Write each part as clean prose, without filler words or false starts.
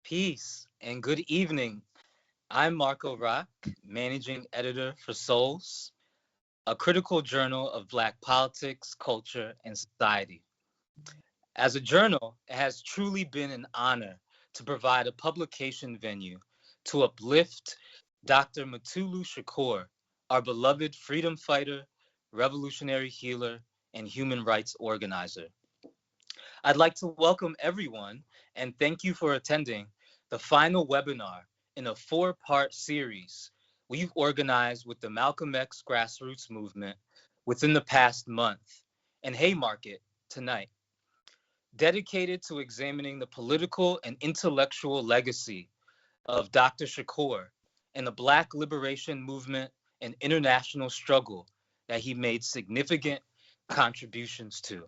Peace and good evening. I'm Marco Rock, managing editor for Souls, a critical journal of Black politics, culture, and society. As a journal, it has truly been an honor to provide a publication venue to uplift Dr. Mutulu Shakur, our beloved freedom fighter, revolutionary healer, and human rights organizer. I'd like to welcome everyone and thank you for attending the final webinar in a four-part series we've organized with the Malcolm X grassroots movement within the past month and Haymarket tonight, dedicated to examining the political and intellectual legacy of Dr. Shakur and the Black liberation movement and international struggle that he made significant contributions to.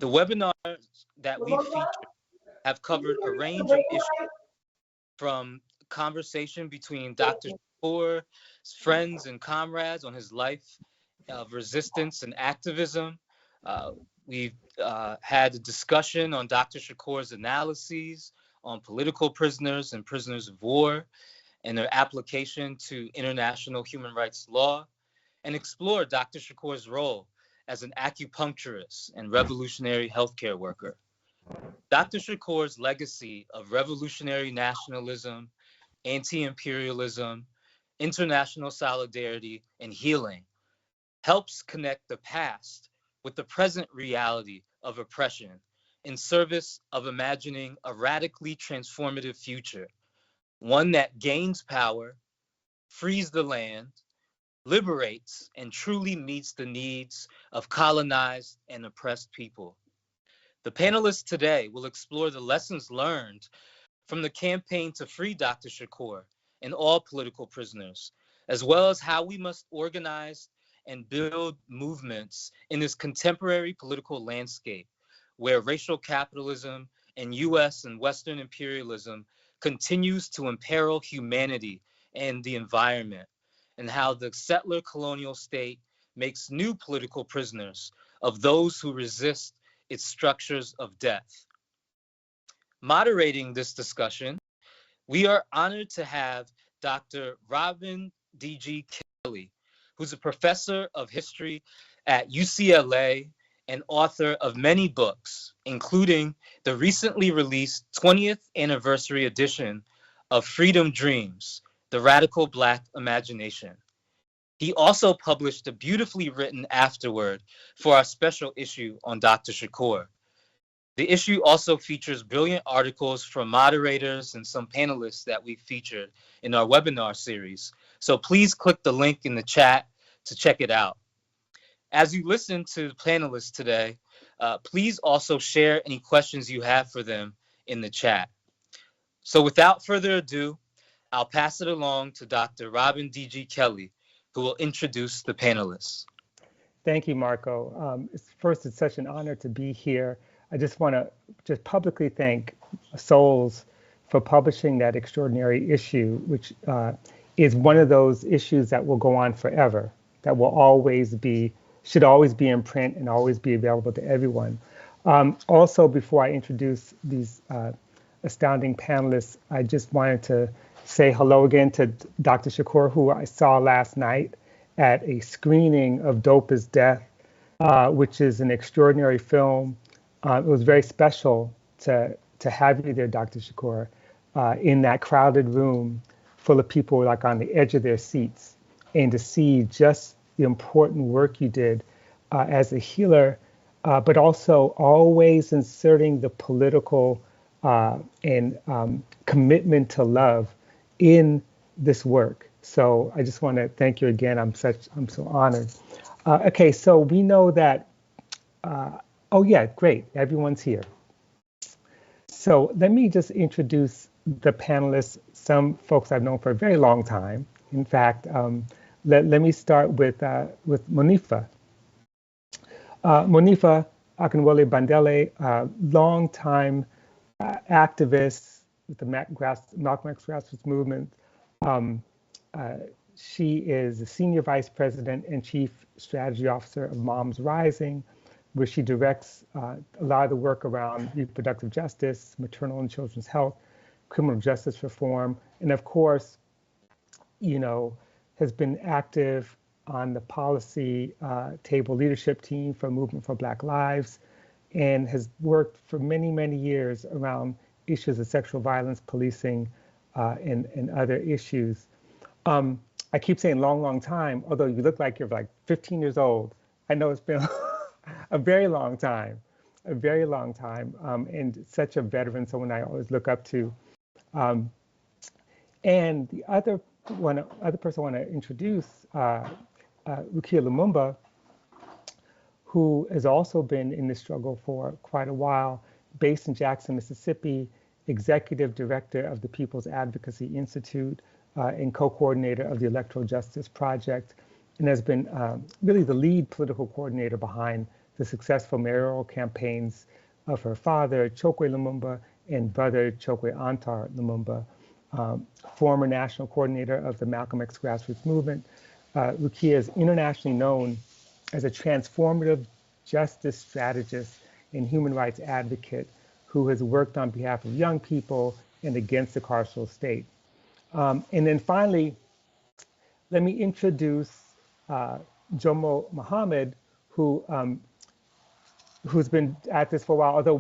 The webinars that we featured have covered a range of issues from conversation between Dr. Shakur's friends and comrades on his life of resistance and activism. We've had a discussion on Dr. Shakur's analyses on political prisoners and prisoners of war and their application to international human rights law, and explored Dr. Shakur's role as an acupuncturist and revolutionary healthcare worker. Dr. Shakur's legacy of revolutionary nationalism, anti-imperialism, international solidarity, and healing helps connect the past with the present reality of oppression in service of imagining a radically transformative future, one that gains power, frees the land, liberates, and truly meets the needs of colonized and oppressed people. The panelists today will explore the lessons learned from the campaign to free Dr. Shakur and all political prisoners, as well as how we must organize and build movements in this contemporary political landscape where racial capitalism and US and Western imperialism continues to imperil humanity and the environment, and how the settler colonial state makes new political prisoners of those who resist its structures of death. Moderating this discussion, we are honored to have Dr. Robin D.G. Kelly, who's a professor of history at UCLA and author of many books, including the recently released 20th anniversary edition of Freedom Dreams, The Radical Black Imagination. He also published a beautifully written afterword for our special issue on Dr. Shakur. The issue also features brilliant articles from moderators and some panelists that we featured in our webinar series. So please click the link in the chat to check it out. As you listen to the panelists today, please also share any questions you have for them in the chat. So without further ado, I'll pass it along to Dr. Robin D.G. Kelly, who will introduce the panelists. Thank you, Marco. First, it's such an honor to be here. I just want to publicly thank Souls for publishing that extraordinary issue, which is one of those issues that will go on forever, that will should always be in print and always be available to everyone. Also, before I introduce these astounding panelists, I just wanted to say hello again to Dr. Shakur, who I saw last night at a screening of Dope is Death, which is an extraordinary film. It was very special to have you there, Dr. Shakur, in that crowded room full of people like on the edge of their seats, and to see just the important work you did as a healer, but also always inserting the political and commitment to love in this work. So I just want to thank you again. I'm so honored. Okay, so we know that, oh yeah, great, everyone's here. So let me just introduce the panelists, some folks I've known for a very long time. In fact, let me start with Monifa. Monifa Akinwole Bandele, longtime activist with the Malcolm X grassroots movement. She is the Senior Vice President and Chief Strategy Officer of Moms Rising, where she directs a lot of the work around reproductive justice, maternal and children's health, criminal justice reform, and of course, has been active on the policy table leadership team for Movement for Black Lives, and has worked for many, many years around issues of sexual violence, policing, and other issues. I keep saying long, long time, although you look like you're like 15 years old. I know it's been a very long time, and such a veteran, someone I always look up to. And the other person I want to introduce, Rukia Lumumba, who has also been in this struggle for quite a while, based in Jackson, Mississippi, executive director of the People's Advocacy Institute, and co-coordinator of the Electoral Justice Project, and has been really the lead political coordinator behind the successful mayoral campaigns of her father, Chokwe Lumumba, and brother Chokwe Antar Lumumba, former national coordinator of the Malcolm X grassroots movement. Rukia is internationally known as a transformative justice strategist and human rights advocate who has worked on behalf of young people and against the carceral state. And then finally, let me introduce Jomo Mohammed, who's been at this for a while. Although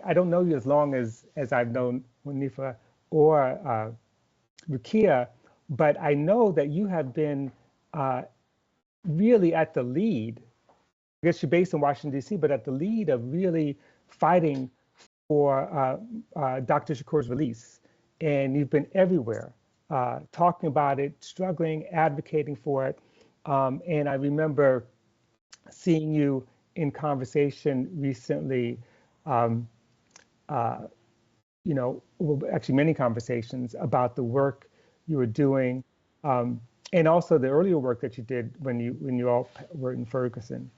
I don't know you as long as I've known Monifa or Rukia, but I know that you have been really at the lead. I guess you're based in Washington, D.C., but at the lead of really fighting for Dr. Shakur's release. And you've been everywhere, talking about it, struggling, advocating for it. And I remember seeing you in conversation recently, actually many conversations about the work you were doing, and also the earlier work that you did when you all were in Ferguson.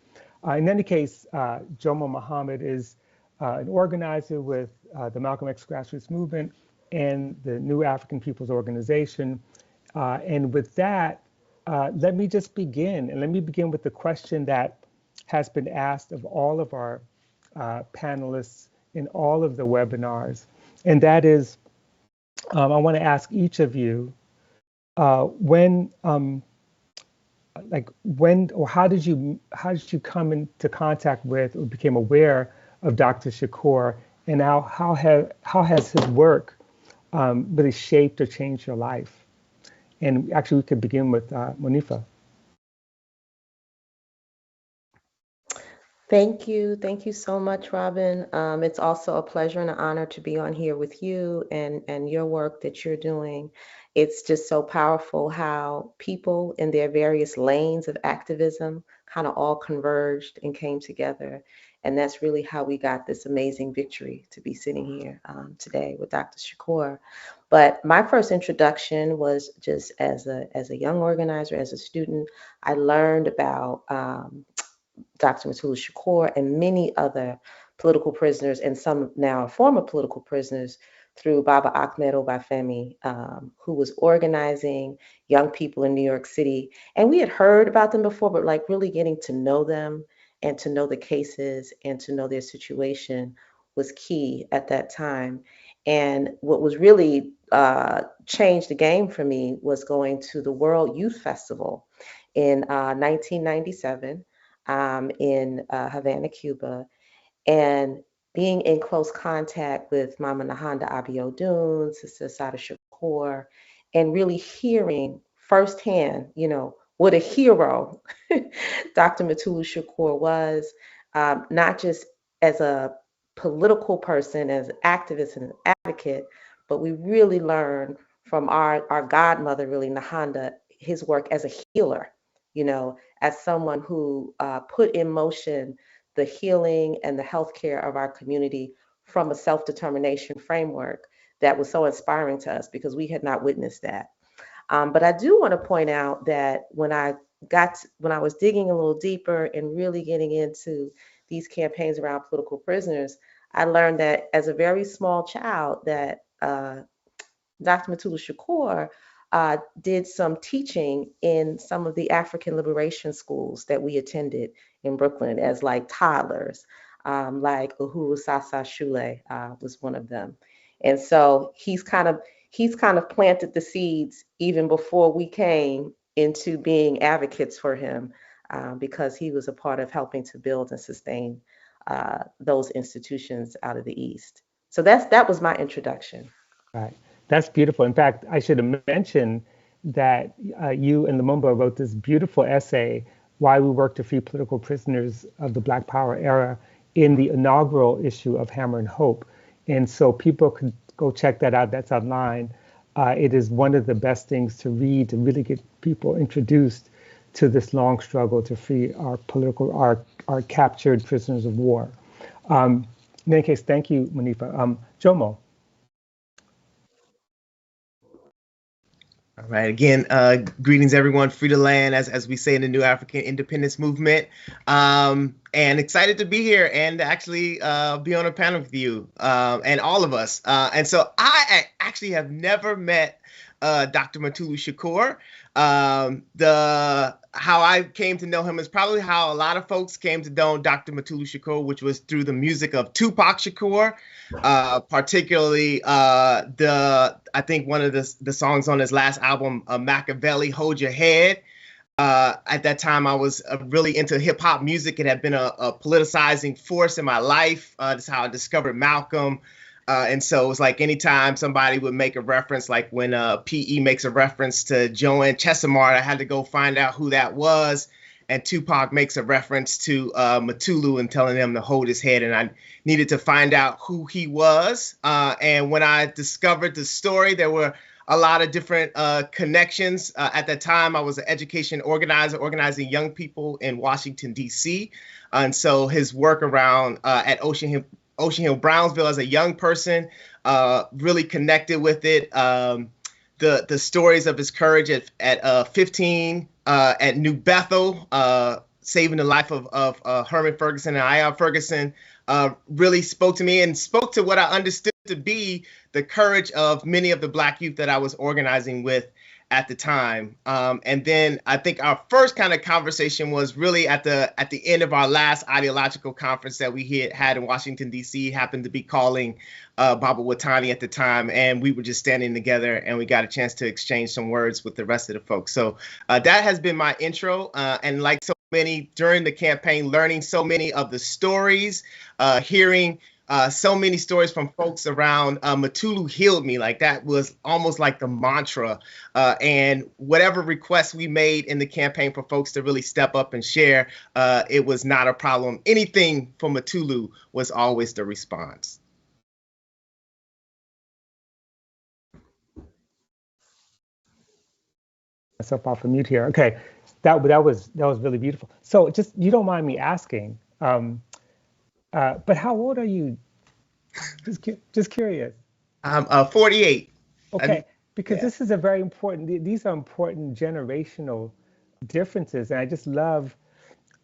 In any case, Jomo Mohammed is an organizer with the Malcolm X grassroots movement and the New African People's Organization. And with that, let me just begin. And let me begin with the question that has been asked of all of our panelists in all of the webinars. And that is, I want to ask each of you, when or how did you come into contact with or became aware of Dr. Shakur, and how has his work really shaped or changed your life? And actually, we could begin with Monifa. Thank you so much, Robin. It's also a pleasure and an honor to be on here with you and your work that you're doing. It's just so powerful how people in their various lanes of activism kind of all converged and came together. And that's really how we got this amazing victory to be sitting here today with Dr. Shakur. But my first introduction was just as a young organizer, as a student. I learned about Dr. Mutulu Shakur and many other political prisoners, and some now former political prisoners, through Baba Ahmed Obafemi, who was organizing young people in New York City. And we had heard about them before, but like really getting to know them and to know the cases and to know their situation was key at that time. And what was really changed the game for me was going to the World Youth Festival in 1997. In Havana, Cuba, and being in close contact with Mama Nahanda Abiodun, Sister Sada Shakur, and really hearing firsthand, what a hero Dr. Mutulu Shakur was, not just as a political person, as an activist and an advocate, but we really learned from our godmother, really, Nahanda, his work as a healer, as someone who put in motion the healing and the healthcare of our community from a self-determination framework that was so inspiring to us because we had not witnessed that. But I do want to point out that when I was digging a little deeper and really getting into these campaigns around political prisoners, I learned that as a very small child that Dr. Mutulu Shakur did some teaching in some of the African liberation schools that we attended in Brooklyn as like toddlers, like Uhuru Sasa Shule was one of them. And so he's kind of planted the seeds even before we came into being advocates for him, because he was a part of helping to build and sustain those institutions out of the East. So that was my introduction. Right. That's beautiful. In fact, I should have mentioned that you and Lumumba wrote this beautiful essay, Why We Work to Free Political Prisoners of the Black Power Era, in the inaugural issue of Hammer and Hope. And so people can go check that out. That's online. It is one of the best things to read to really get people introduced to this long struggle to free our captured prisoners of war. In any case, thank you, Monifa. Jomo. All right. Again, greetings, everyone. Free the land, as we say in the New African Independence Movement. And excited to be here and actually be on a panel with you and all of us. And so I actually have never met Dr. Mutulu Shakur. How I came to know him is probably how a lot of folks came to know Dr. Mutulu Shakur, which was through the music of Tupac Shakur, particularly I think one of the songs on his last album, Machiavelli, Hold Your Head. At that time, I was really into hip hop music. It had been a politicizing force in my life. That's how I discovered Malcolm. And so it was like anytime somebody would make a reference, like when PE makes a reference to Joanne Chesimard, I had to go find out who that was. And Tupac makes a reference to Mutulu and telling him to hold his head. And I needed to find out who he was. And when I discovered the story, there were a lot of different connections. At that time, I was an education organizer, organizing young people in Washington, D.C. And so his work around at Ocean Hill, Brownsville as a young person, really connected with it. The stories of his courage at 15 at New Bethel, saving the life of Herman Ferguson and Iyah Ferguson, really spoke to me and spoke to what I understood to be the courage of many of the Black youth that I was organizing with at the time. And then I think our first kind of conversation was really at the end of our last ideological conference that we had in Washington, D.C., happened to be calling Baba Watani at the time. And we were just standing together and we got a chance to exchange some words with the rest of the folks. So that has been my intro. And like so many during the campaign, learning so many of the stories, hearing so many stories from folks around Mutulu healed me. Like that was almost like the mantra. And whatever requests we made in the campaign for folks to really step up and share, it was not a problem. Anything for Mutulu was always the response. Myself off of mute here. Okay, that was really beautiful. So just, you don't mind me asking, but how old are you? Just curious. I'm 48. Okay, because yeah. This is a very important. These are important generational differences, and I just love.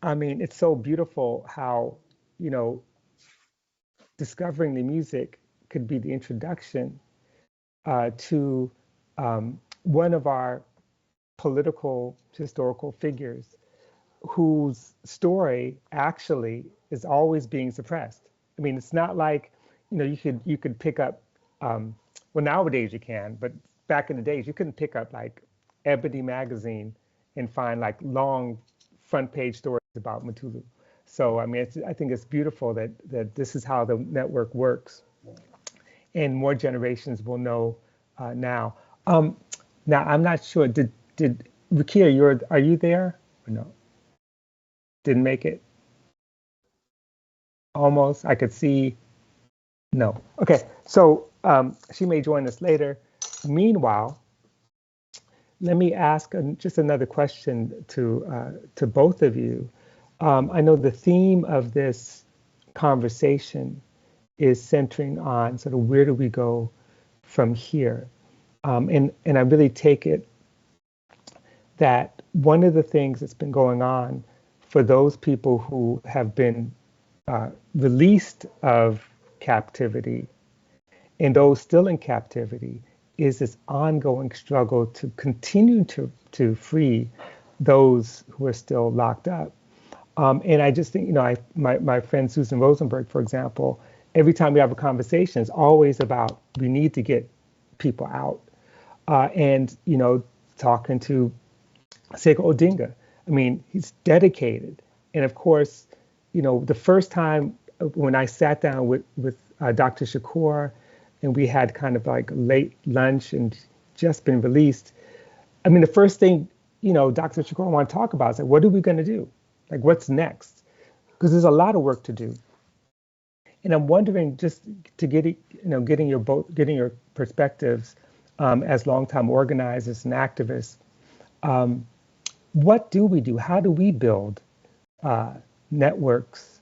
I mean, it's so beautiful how, discovering the music could be the introduction to one of our political historical figures whose story actually is always being suppressed. I mean, it's not like, you could pick up, well, nowadays you can, but back in the days you couldn't pick up like Ebony magazine and find like long front page stories about Mutulu. So I mean, I think it's beautiful that this is how the network works, and more generations will know now. Now I'm not sure. Did Rukia, are you there or no? Didn't make it. Almost. I could see. No. Okay. So she may join us later. Meanwhile, let me ask just another question to both of you. I know the theme of this conversation is centering on sort of where do we go from here, and I really take it that one of the things that's been going on for those people who have been released of captivity and those still in captivity is this ongoing struggle to continue to free those who are still locked up. And I just think, my friend Susan Rosenberg, for example, every time we have a conversation, it's always about we need to get people out. And, talking to Sekou Odinga, I mean, he's dedicated. And of course, the first time when I sat down with Dr. Shakur and we had kind of like late lunch and just been released, I mean, the first thing, Dr. Shakur wanted to talk about is like, what are we going to do? Like, what's next? Because there's a lot of work to do. And I'm wondering, just to getting your perspectives as longtime organizers and activists, what do we do? How do we build networks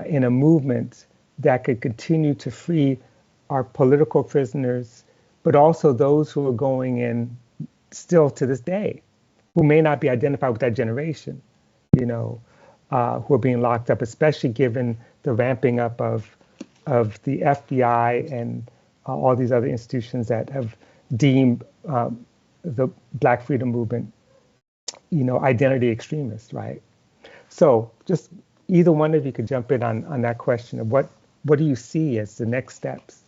in a movement that could continue to free our political prisoners, but also those who are going in still to this day, who may not be identified with that generation, who are being locked up, especially given the ramping up of the FBI and all these other institutions that have deemed the Black freedom movement, identity extremists, right? So just either one of you could jump in on that question of what do you see as the next steps?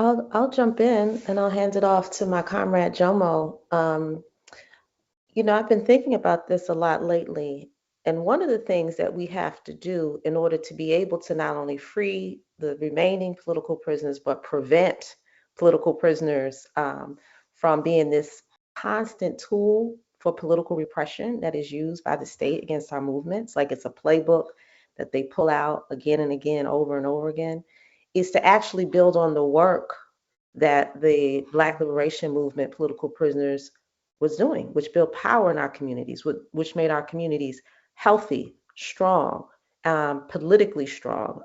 I'll jump in and I'll hand it off to my comrade Jomo. I've been thinking about this a lot lately. And one of the things that we have to do in order to be able to not only free the remaining political prisoners, but prevent political prisoners from being this constant tool for political repression that is used by the state against our movements, like it's a playbook that they pull out again and again, over and over again, is to actually build on the work that the Black liberation movement political prisoners was doing, which built power in our communities, which made our communities healthy, strong, politically strong,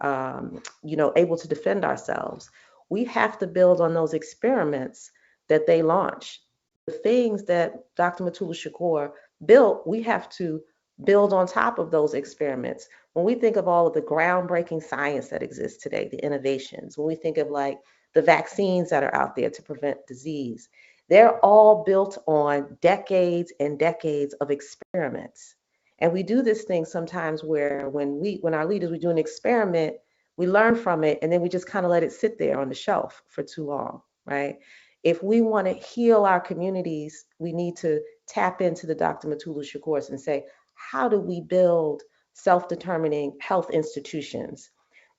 able to defend ourselves. We have to build on those experiments that they launched. The things that Dr. Mutulu Shakur built, we have to build on top of those experiments. When we think of all of the groundbreaking science that exists today, the innovations, when we think of like the vaccines that are out there to prevent disease, they're all built on decades and decades of experiments. And we do this thing sometimes where when our leaders, we do an experiment, we learn from it, and then we just kind of let it sit there on the shelf for too long, right? If we want to heal our communities, we need to tap into the Dr. Mutulu Shakur and say, how do we build self-determining health institutions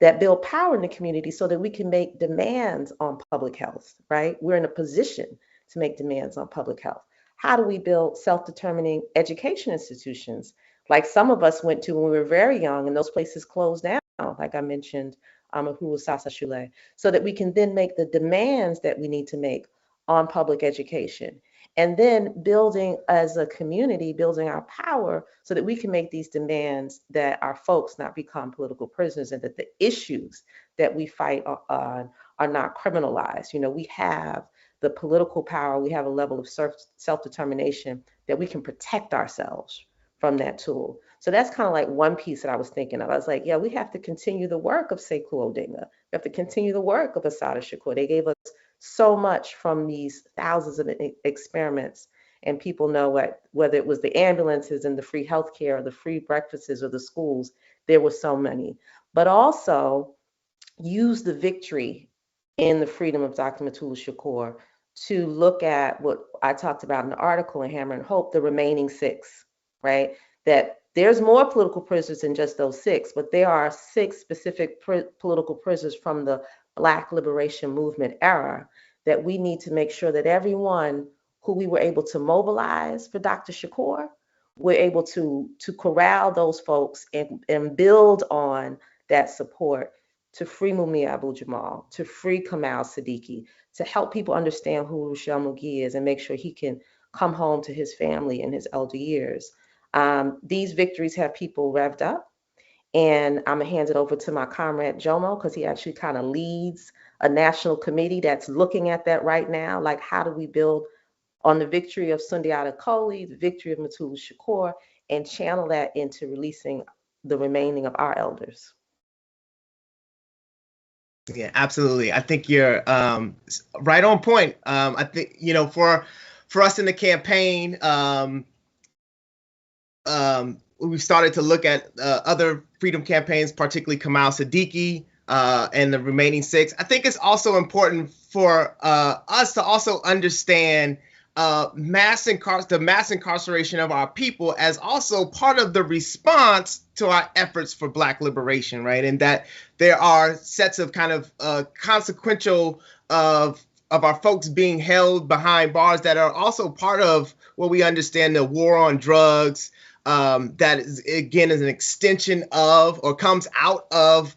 that build power in the community so that we can make demands on public health, right? We're in a position to make demands on public health. How do we build self-determining education institutions like some of us went to when we were very young and those places closed down, like I mentioned, Uhuru Sasa Shule, so that we can then make the demands that we need to make on public education. And then building as a community, building our power so that we can make these demands that our folks not become political prisoners and that the issues that we fight on are not criminalized. We have the political power, we have a level of self-determination that we can protect ourselves from that tool. So that's kind of like one piece that I was thinking of. I was like, yeah, we have to continue the work of Sekou Odinga. We have to continue the work of Assata Shakur. They gave us so much from these thousands of experiments, and people know whether it was the ambulances and the free healthcare or the free breakfasts or the schools, there were so many. But also use the victory in the freedom of Dr. Mutulu Shakur to look at what I talked about in the article in Hammer and Hope, the remaining 6, right? That there's more political prisoners than just those 6, but there are 6 specific political prisoners from the Black liberation movement era that we need to make sure that everyone who we were able to mobilize for Dr. Shakur, we're able to corral those folks and build on that support to free Mumia Abu-Jamal, to free Kamal Siddiqui, to help people understand who Ruchell Mugi is and make sure he can come home to his family in his elder years. These victories have people revved up. And I'm gonna hand it over to my comrade Jomo, because he actually kind of leads a national committee that's looking at that right now. Like, how do we build on the victory of Sundiata Kohli, the victory of Mutulu Shakur, and channel that into releasing the remaining of our elders? Yeah, absolutely. I think you're right on point. I think, for us in the campaign, we started to look at other freedom campaigns, particularly Kamal Siddiqui and the remaining 6. I think it's also important for us to also understand the mass incarceration of our people as also part of the response to our efforts for Black liberation, right? And that there are sets of kind of consequential of our folks being held behind bars that are also part of what we understand the war on drugs, that is, again, is an extension of or comes out of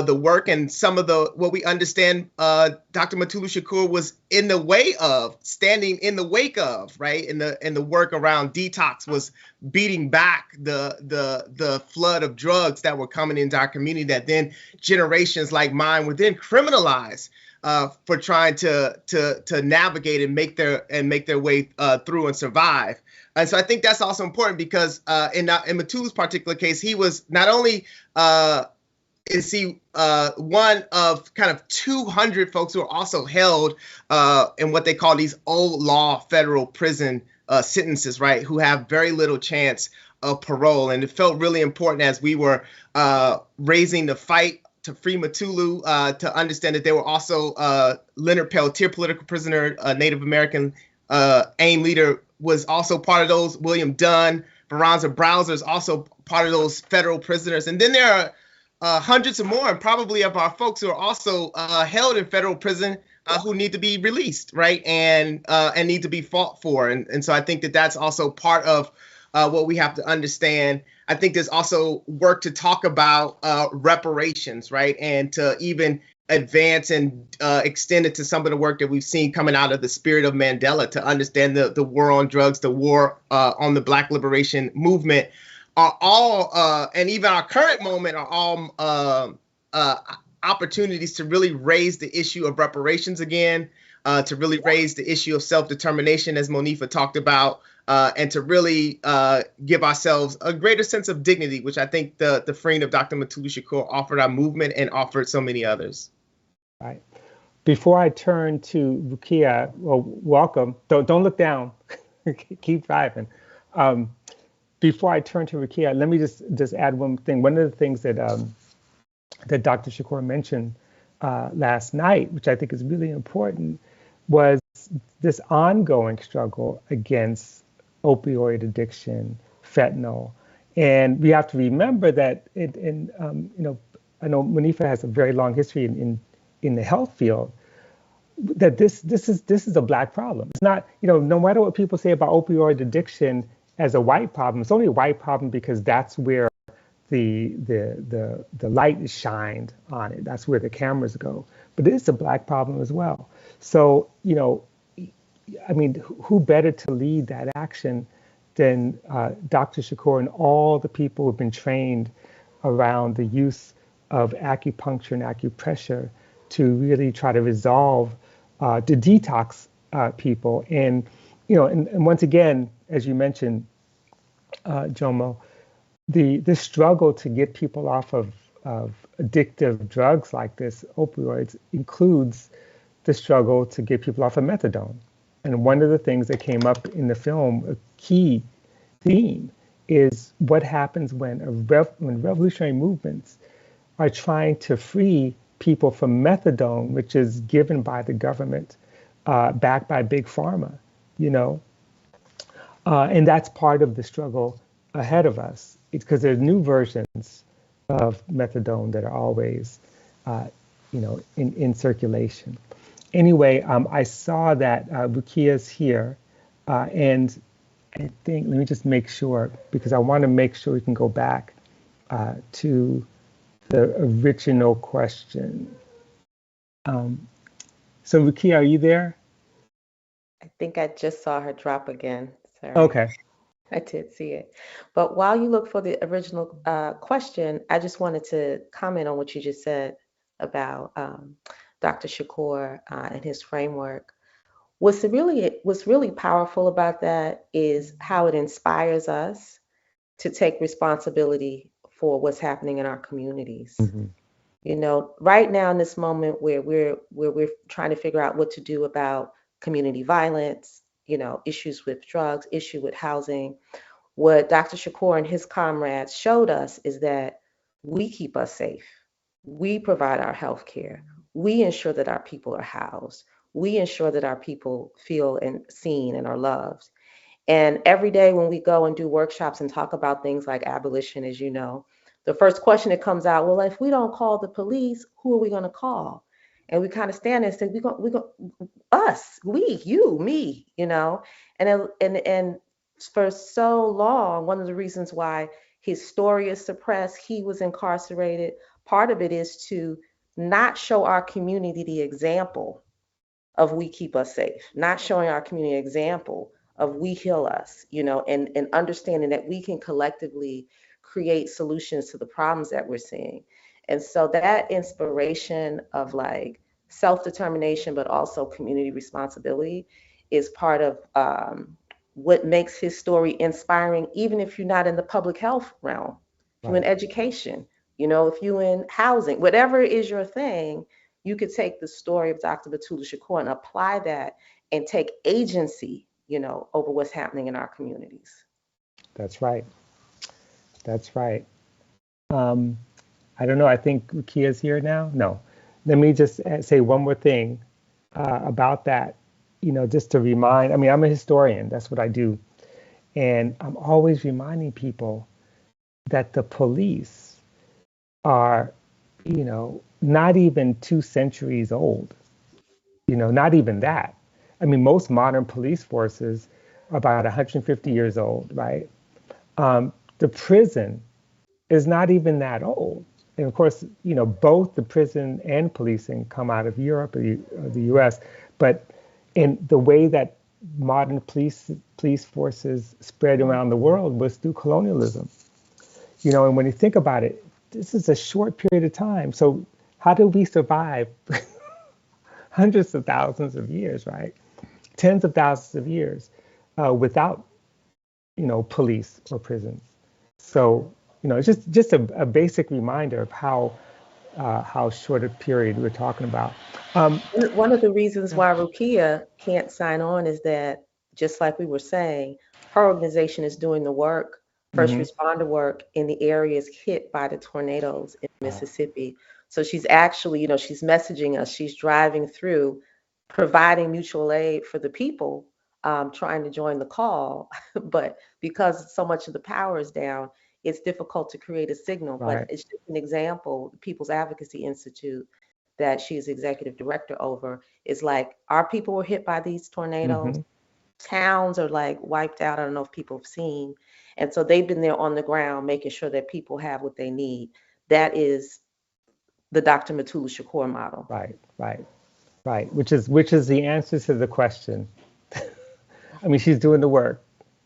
the work and some of the what we understand Dr. Mutulu Shakur was standing in the wake of, right? In the work around detox was beating back the flood of drugs that were coming into our community that then generations like mine were then criminalized for trying to navigate and make their way through and survive. And so I think that's also important because in Mutulu's particular case, he was not only is he one of kind of 200 folks who are also held in what they call these old law federal prison sentences, right, who have very little chance of parole. And it felt really important as we were raising the fight to free Mutulu to understand that there were also Leonard Peltier, political prisoner, Native American AIM leader, was also part of those. William Dunn, Veronza Browser is also part of those federal prisoners. And then there are hundreds of more, and probably of our folks who are also held in federal prison who need to be released, right, and need to be fought for. And so I think that that's also part of what we have to understand. I think there's also work to talk about reparations, right, and to even advance and extend it to some of the work that we've seen coming out of the spirit of Mandela to understand the war on drugs, the war on the Black liberation movement are all, and even our current moment are all opportunities to really raise the issue of reparations again, to really raise the issue of self-determination, as Monifa talked about, and to really give ourselves a greater sense of dignity, which I think the freeing of Dr. Mutulu Shakur offered our movement and offered so many others. Right. Before I turn to Rukia, well, welcome. Don't look down. Keep driving. Before I turn to Rukia, let me just add one thing. One of the things that that Dr. Shakur mentioned last night, which I think is really important, was this ongoing struggle against opioid addiction, fentanyl, and we have to remember that I know Monifa has a very long history in the health field. That this is a Black problem. It's not, no matter what people say about opioid addiction as a white problem, it's only a white problem because that's where the light is shined on it. That's where the cameras go. But it is a Black problem as well. So, I mean, who better to lead that action than Dr. Shakur and all the people who have been trained around the use of acupuncture and acupressure to really try to resolve, to detox people. And, and once again, as you mentioned, Jomo, the struggle to get people off of addictive drugs like this, opioids, includes the struggle to get people off of methadone. And one of the things that came up in the film, a key theme, is what happens when when revolutionary movements are trying to free people from methadone, which is given by the government, backed by big pharma, and that's part of the struggle ahead of us. It's because there's new versions of methadone that are always, in circulation. Anyway, I saw that Rukia's here, and I think, let me just make sure, because I want to make sure we can go back to the original question. So Rukia, are you there? I think I just saw her drop again. Sorry. Okay. I did see it. But while you look for the original question, I just wanted to comment on what you just said about Dr. Shakur and his framework. What's really powerful about that is how it inspires us to take responsibility for what's happening in our communities. Mm-hmm. Right now in this moment where we're trying to figure out what to do about community violence, issues with drugs, issue with housing, what Dr. Shakur and his comrades showed us is that we keep us safe. We provide our health care. We ensure that our people are housed. We ensure that our people feel and seen and are loved. And every day when we go and do workshops and talk about things like abolition, as you know, the first question that comes out, well, if we don't call the police, who are we going to call? And we kind of stand there and say, we go, us, we, you, me, you know, and for so long, one of the reasons why his story is suppressed, he was incarcerated. Part of it is to not show our community the example of we keep us safe, not showing our community an example of we heal us, you know, and understanding that we can collectively create solutions to the problems that we're seeing. And so that inspiration of like self-determination, but also community responsibility is part of what makes his story inspiring, even if you're not in the public health realm, if you're in Right. education, you know, if you're in housing, whatever is your thing, you could take the story of Dr. Mutulu Shakur and apply that and take agency, you know, over what's happening in our communities. That's right. That's right. Um, I don't know. I think Rukia's here now. No. Let me just say one more thing about that. You know, just to remind. I mean, I'm a historian. That's what I do, and I'm always reminding people that the police are, you know, not even 2 centuries old. You know, not even that. I mean, most modern police forces are about 150 years old, right? The prison is not even that old. And of course, you know, both the prison and policing come out of Europe or the US, but in the way that modern police forces spread around the world was through colonialism. You know, and when you think about it, this is a short period of time. So how did we survive hundreds of thousands of years, right? Tens of thousands of years without, you know, police or prisons. So, you know, it's just a basic reminder of how short a period we're talking about. One of the reasons why Rukia can't sign on is that, just like we were saying, her organization is doing the work, first Mhm. responder work in the areas hit by the tornadoes in Mississippi. So she's actually, you know, she's messaging us, she's driving through, providing mutual aid for the people trying to join the call. But because so much of the power is down, it's difficult to create a signal. But Right. it's just an example. The People's Advocacy Institute that she's executive director over is like our people were hit by these tornadoes. Hmm. Towns are like wiped out. I don't know if people have seen. And so they've been there on the ground making sure that people have what they need. That is the Dr. Mutulu Shakur model. Right. Right. Right. Which is the answer to the question. I mean, she's doing the work,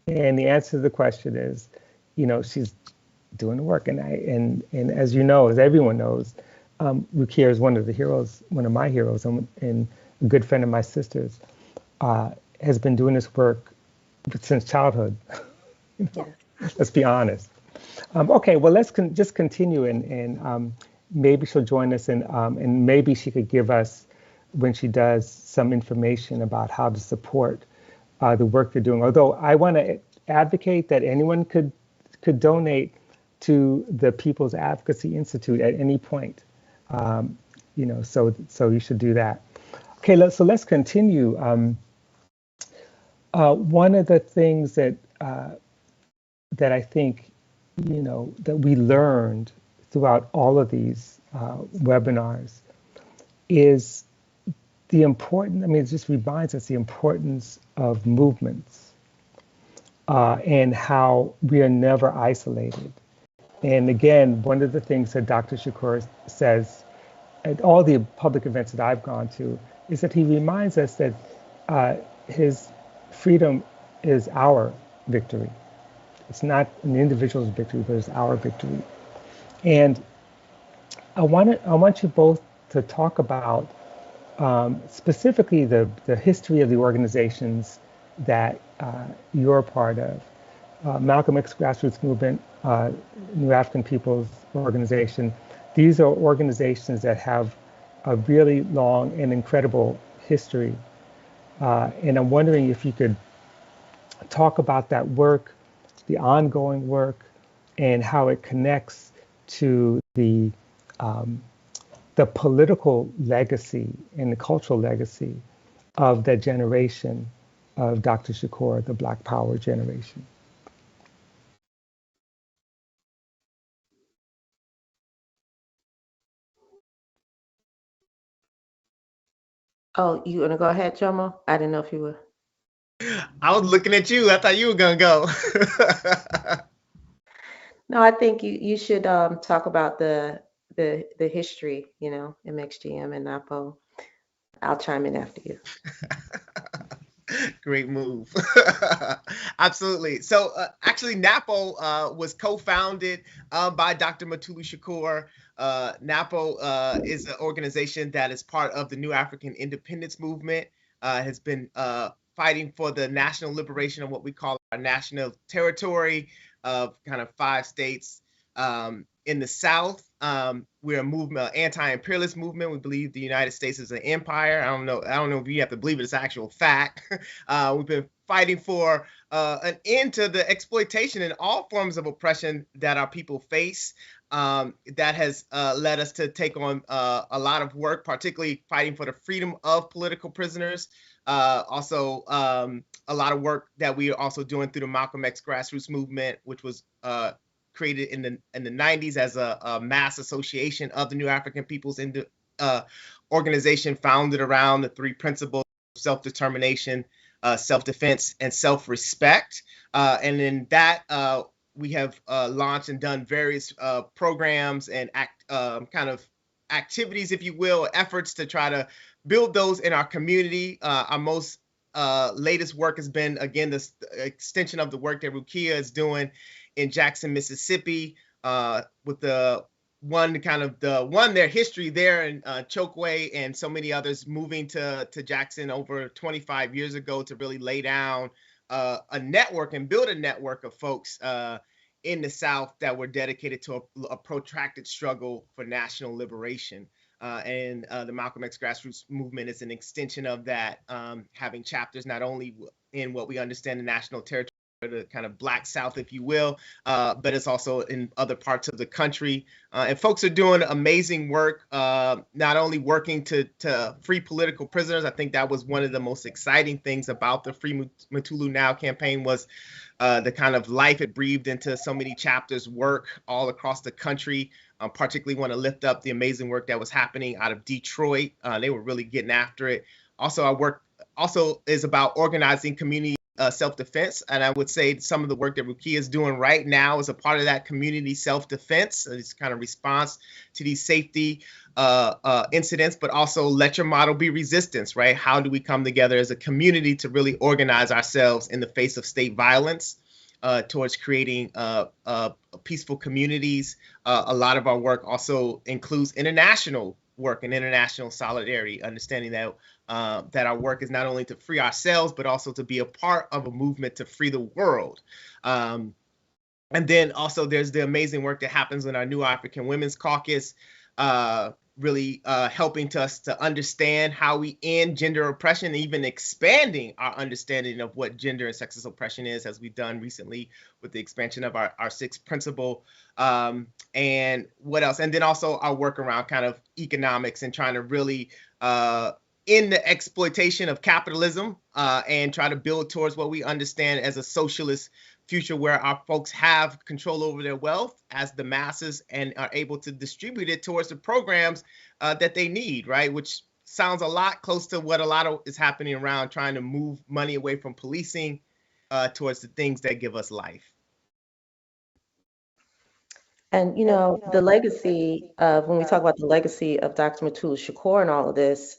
and the answer to the question is, you know, she's doing the work. And as you know, as everyone knows, Rukia is one of the heroes, one of my heroes, and a good friend of my sister's, has been doing this work since childhood. You know, Yeah. let's be honest. Okay, well, let's just continue, and maybe she'll join us, and maybe she could give us, when she does, some information about how to support the work they're doing. Although I want to advocate that anyone could donate to the People's Advocacy Institute at any point. You know, so you should do that. Okay, let's continue. One of the things that I think, you know, that we learned throughout all of these webinars is the important. I mean, it just reminds us the importance of movements and how we are never isolated. And again, one of the things that Dr. Shakur says at all the public events that I've gone to is that he reminds us that his freedom is our victory. It's not an individual's victory, but it's our victory. And I want you both to talk about specifically the history of the organizations that you're a part of. Malcolm X Grassroots Movement, New African People's Organization. These are organizations that have a really long and incredible history. And I'm wondering if you could talk about that work the ongoing work, and how it connects to the political legacy and the cultural legacy of that generation of Dr. Shakur, the Black Power generation. Oh, you want to go ahead, Jomo? I didn't know if you were. I was looking at you. I thought you were gonna go. No, I think you should talk about the history, you know, MXGM and NAPO. I'll chime in after you. Great move. Absolutely. So actually, NAPO was co-founded by Dr. Mutulu Shakur. NAPO is an organization that is part of the New African Independence Movement, has been fighting for the national liberation of what we call our national territory of kind of 5 states in the South. We're a movement, anti-imperialist movement. We believe the United States is an empire. I don't know if you have to believe it, it's actual fact. We've been fighting for an end to the exploitation and all forms of oppression that our people face. That has led us to take on a lot of work, particularly fighting for the freedom of political prisoners. Also, a lot of work that we are also doing through the Malcolm X grassroots movement, which was created in the 90s as a mass association of the New African Peoples in the organization founded around the 3 principles of self-determination, self-defense, and self-respect. And in that, we have launched and done various programs and kind of activities, if you will, efforts to try to build those in our community. Our most latest work has been, again, this extension of the work that Rukia is doing in Jackson, Mississippi, with their history there in Chokwe and so many others moving to Jackson over 25 years ago to really lay down a network and build a network of folks in the South that were dedicated to a protracted struggle for national liberation. And the Malcolm X grassroots movement is an extension of that, having chapters not only in what we understand the national territory, the kind of Black South, if you will, but it's also in other parts of the country. And folks are doing amazing work, not only working to free political prisoners. I think that was one of the most exciting things about the Free Mutulu Now campaign was the kind of life it breathed into so many chapters work all across the country. Particularly want to lift up the amazing work that was happening out of Detroit. They were really getting after it. Also, our work also is about organizing community self-defense. And I would say some of the work that Rukia is doing right now is a part of that community self-defense. It's kind of response to these safety incidents, but also let your model be resistance, right? How do we come together as a community to really organize ourselves in the face of state violence towards creating peaceful communities? A lot of our work also includes international work and international solidarity, understanding that that our work is not only to free ourselves, but also to be a part of a movement to free the world. And then also there's the amazing work that happens in our New African Women's Caucus, really helping us to understand how we end gender oppression, and even expanding our understanding of what gender and sexist oppression is, as we've done recently with the expansion of our 6th principle. And what else? And then also our work around kind of economics and trying to really end the exploitation of capitalism and try to build towards what we understand as a socialist future where our folks have control over their wealth as the masses and are able to distribute it towards the programs that they need, right? Which sounds a lot close to what a lot of is happening around trying to move money away from policing towards the things that give us life. And you know, the legacy of, when we talk about the legacy of Dr. Mutulu Shakur and all of this,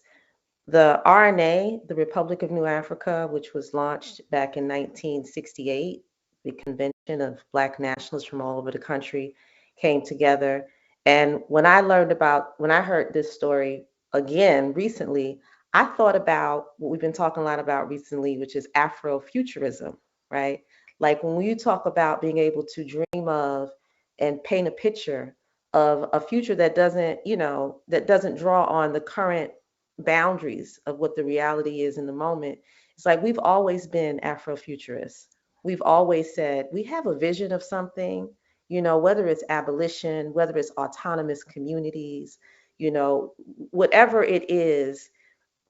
the RNA, the Republic of New Africa, which was launched back in 1968, the convention of Black nationalists from all over the country came together. And when I heard this story again recently, I thought about what we've been talking a lot about recently, which is Afrofuturism, right? Like when you talk about being able to dream of and paint a picture of a future that doesn't draw on the current boundaries of what the reality is in the moment. It's like we've always been Afrofuturists, we've always said we have a vision of something, whether it's abolition, whether it's autonomous communities, whatever it is,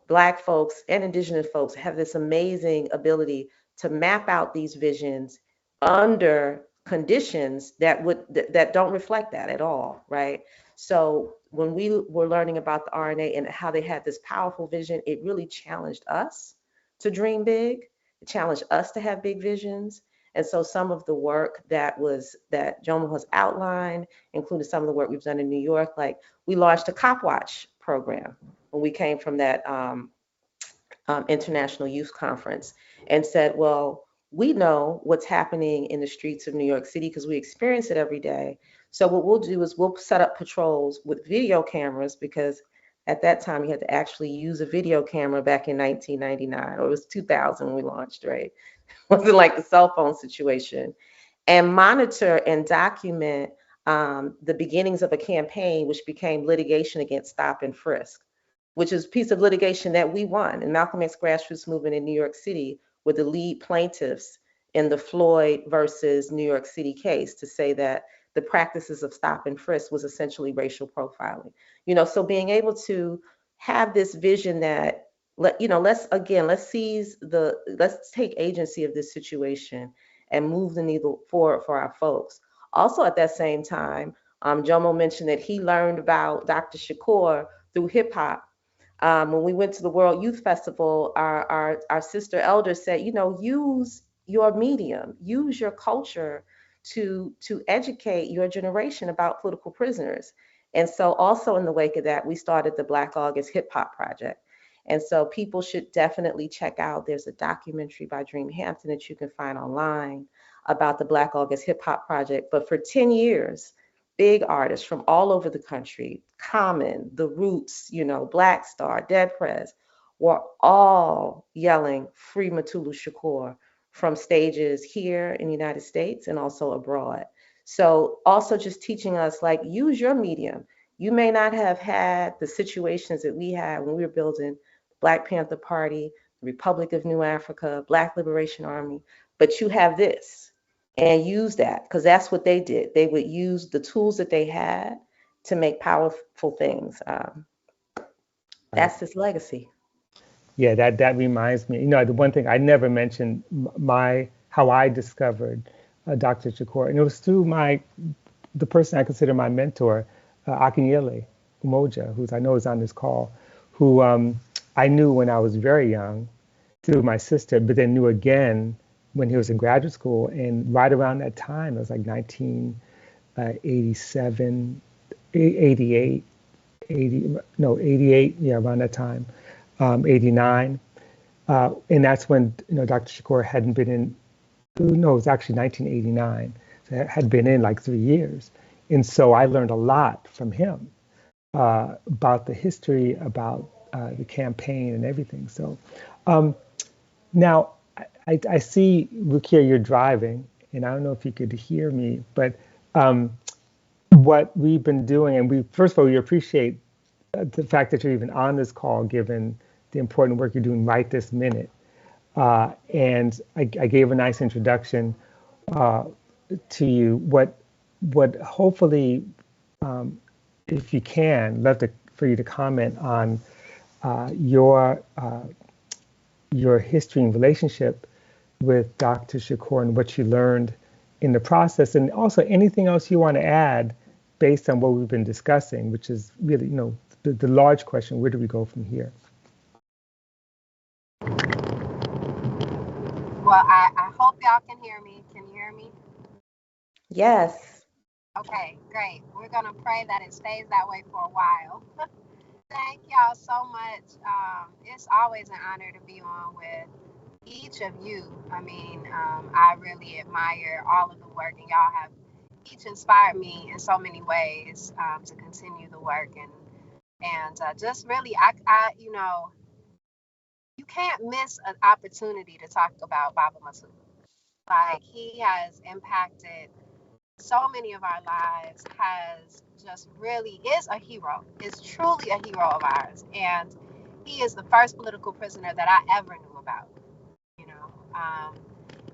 Black folks and Indigenous folks have this amazing ability to map out these visions under conditions that don't reflect that at all, right? So when we were learning about the RNA and how they had this powerful vision, it really challenged us to dream big. It challenged us to have big visions. And so some of the work that Jomo has outlined, including some of the work we've done in New York, like we launched a Cop Watch program when we came from that International Youth Conference, and said, well, we know what's happening in the streets of New York City because we experience it every day. So what we'll do is we'll set up patrols with video cameras, because at that time you had to actually use a video camera back in 1999, or it was 2000 when we launched, right? It wasn't like the cell phone situation. And monitor and document the beginnings of a campaign, which became litigation against stop and frisk, which is a piece of litigation that we won. And Malcolm X grassroots movement in New York City were the lead plaintiffs in the Floyd versus New York City case, to say that the practices of stop and frisk was essentially racial profiling. So being able to have this vision that let's take agency of this situation and move the needle forward for our folks. Also at that same time, Jomo mentioned that he learned about Dr. Shakur through hip hop. When we went to the World Youth Festival, our sister elder said, use your medium, use your culture to educate your generation about political prisoners. And so also in the wake of that, we started the Black August Hip Hop Project. And so people should definitely check out, there's a documentary by Dream Hampton that you can find online about the Black August Hip Hop Project. But for 10 years, big artists from all over the country, Common, The Roots, Black Star, Dead Prez, were all yelling "Free Mutulu Shakur" from stages here in the United States and also abroad. So also just teaching us, like, use your medium. You may not have had the situations that we had when we were building Black Panther Party, Republic of New Africa, Black Liberation Army, but you have this. And use that, because that's what they did. They would use the tools that they had to make powerful things. That's his legacy. Yeah, that reminds me. The one thing I never mentioned, how I discovered Dr. Shakur, and it was through the person I consider my mentor, Akinyele Umoja, who I know is on this call, who I knew when I was very young through my sister, but then knew again when he was in graduate school. And right around that time, it was like 1987, 88, 88, yeah, around that time, 89. And that's when, Dr. Shakur hadn't been in, no, it was actually 1989. So it had been in like 3 years. And so I learned a lot from him about the history, about the campaign and everything. So now, I see, Rukia, you're driving, and I don't know if you could hear me, but what we've been doing, and first of all, we appreciate the fact that you're even on this call, given the important work you're doing right this minute. And I gave a nice introduction to you. What hopefully, if you can, for you to comment on your history and relationship with Dr. Shakur and what you learned in the process, and also anything else you want to add based on what we've been discussing, which is really, the large question: where do we go from here? Well, I hope y'all can hear me. Can you hear me? Yes. Okay, great. We're going to pray that it stays that way for a while. Thank y'all so much. It's always an honor to be on with each of you. I mean, I really admire all of the work, and y'all have each inspired me in so many ways to continue the work, and just really, you can't miss an opportunity to talk about Baba Mutulu. Like, he has impacted so many of our lives, has just really is a hero, is truly a hero of ours, and he is the first political prisoner that I ever knew about.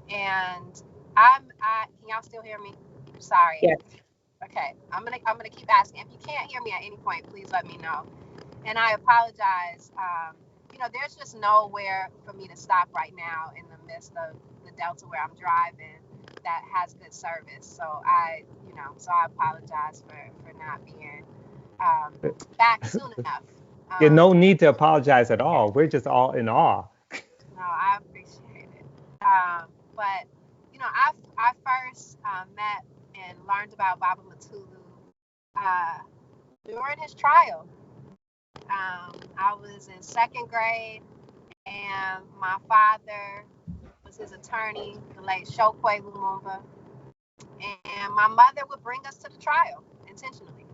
And can y'all still hear me? Sorry. Yes. Okay, I'm gonna keep asking. If you can't hear me at any point, please let me know. And I apologize. There's just nowhere for me to stop right now in the midst of the Delta where I'm driving that has good service. So I apologize for not being back soon enough. Yeah, no Um, need to apologize at yeah, all. We're just all in awe. no, I appreciate it. But I first met and learned about Baba Mutulu uh, during his trial. I was in second grade, and my father was his attorney, the late Chokwe Lumumba, and my mother would bring us to the trial intentionally.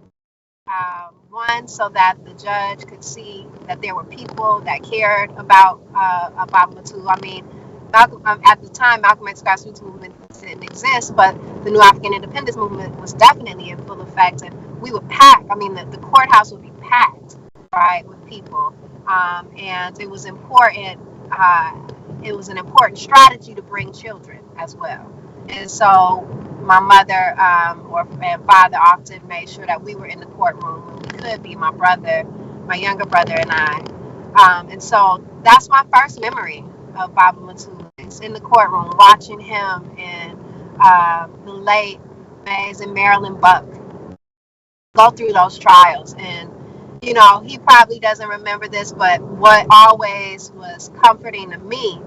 One, so that the judge could see that there were people that cared about Mutulu. I mean, at the time, Malcolm X grassroots movement didn't exist, but the New African Independence movement was definitely in full effect, and we would pack. I mean, the courthouse would be packed, right, with people, and it was important. It was an important strategy to bring children as well, and so my mother and father often made sure that we were in the courtroom when we could be, my brother, my younger brother, and I. And so that's my first memory of Baba Mutulu. It's in the courtroom watching him and the late Mays and Marilyn Buck go through those trials. And, he probably doesn't remember this, but what always was comforting to me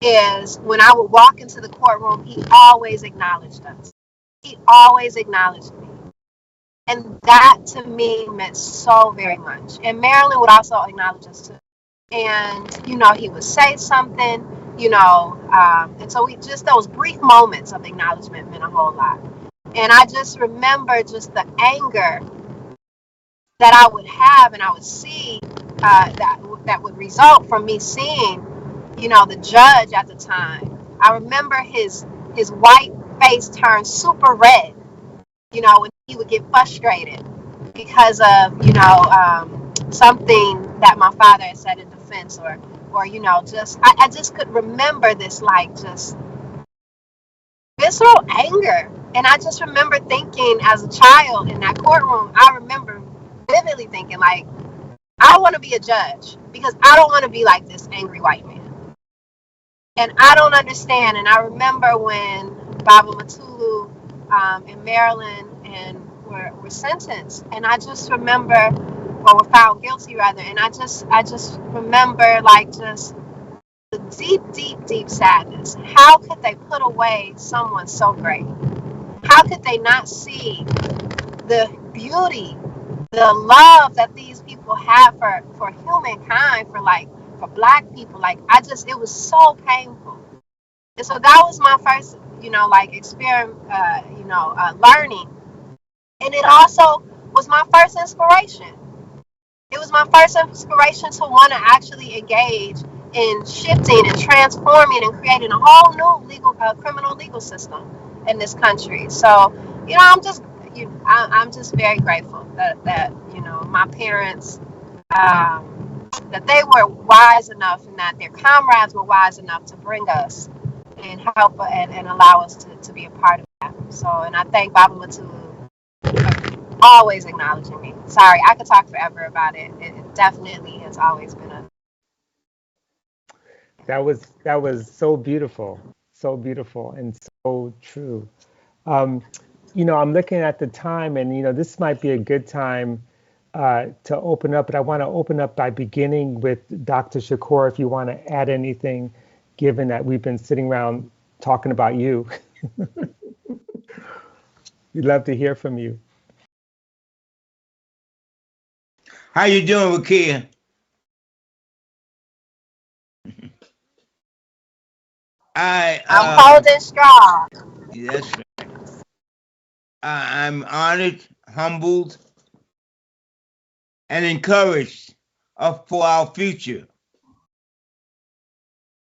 is when I would walk into the courtroom, he always acknowledged us. He always acknowledged me. And that to me meant so very much. And Marilyn would also acknowledge us too. And, he would say something, and so we just, those brief moments of acknowledgement meant a whole lot. And I just remember just the anger that I would have and I would see that would result from me seeing, the judge at the time. I remember his white face turned super red, when he would get frustrated because of, something that my father had said in defense, or just I just could remember this like just visceral anger. And I just remember thinking as a child in that courtroom, I remember vividly thinking like, I want to be a judge because I don't want to be like this angry white man. And I don't understand. And I remember when Baba Mutulu and Marilyn and were sentenced, and I just remember, or were found guilty rather, and I just remember like just the deep sadness. How could they put away someone so great? How could they not see the beauty, the love that these people have for humankind, for black people? Like it was so painful. And so that was my first, experience, learning. And it also was my first inspiration. It was my first inspiration to want to actually engage in shifting and transforming and creating a whole new criminal legal system in this country. So, I'm just very grateful that my parents, that they were wise enough and that their comrades were wise enough to bring us and help and allow us to be a part of that. So, and I thank Baba Mutulu always acknowledging me. Sorry, I could talk forever about it. It definitely has always been a. That was so beautiful, and so true. Um, I'm looking at the time, and this might be a good time to open up. But I want to open up by beginning with Dr. Shakur, if you want to add anything, given that we've been sitting around talking about you. We'd love to hear from you. How you doing, Rukia? I'm holding strong. That's right. I'm honored, humbled, and encouraged for our future.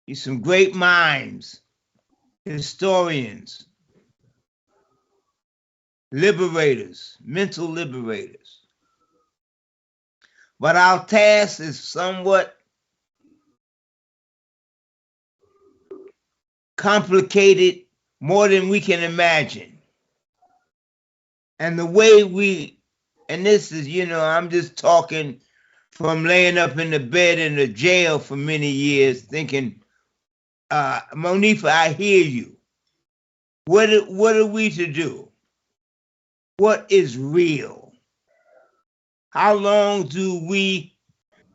You're some great minds, historians, liberators, mental liberators. But our task is somewhat complicated more than we can imagine. And the way and this is, I'm just talking from laying up in the bed in the jail for many years thinking, Monifa, I hear you. What are we to do? What is real? How long do we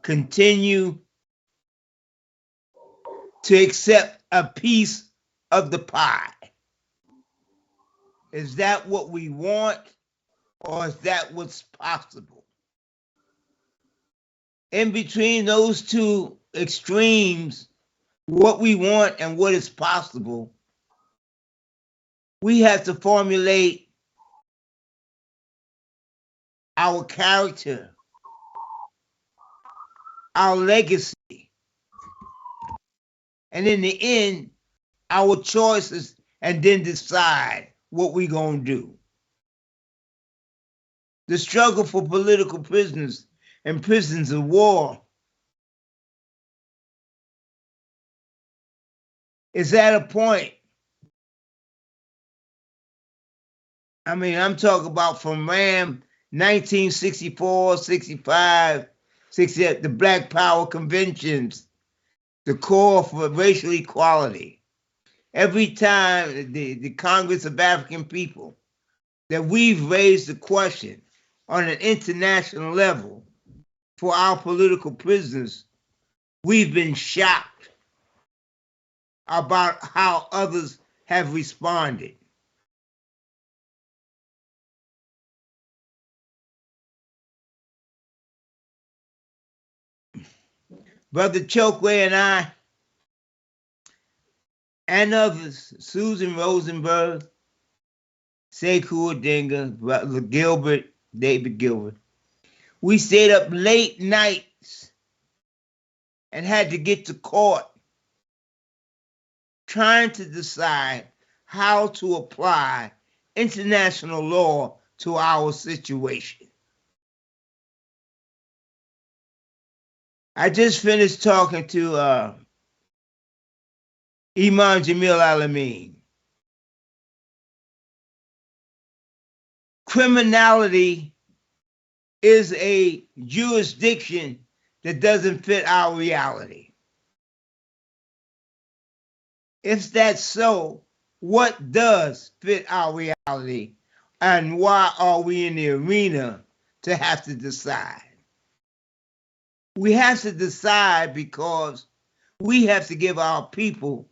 continue to accept a piece of the pie? Is that what we want, or is that what's possible? In between those two extremes, what we want and what is possible, we have to formulate our character, our legacy, and in the end, our choices, and then decide what we're going to do. The struggle for political prisoners and prisoners of war is at a point. I'm talking about from RAM 1964, 65, 68, the Black Power Conventions, the call for racial equality. Every time the Congress of African People that we've raised the question on an international level for our political prisoners, we've been shocked about how others have responded. Brother Chokwe and I, and others, Susan Rosenberg, Sekou Odinga, Brother Gilbert, David Gilbert, we stayed up late nights and had to get to court trying to decide how to apply international law to our situation. I just finished talking to Imam Jamil Alameen. Criminality is a jurisdiction that doesn't fit our reality. If that's so, what does fit our reality, and why are we in the arena to have to decide? We have to decide because we have to give our people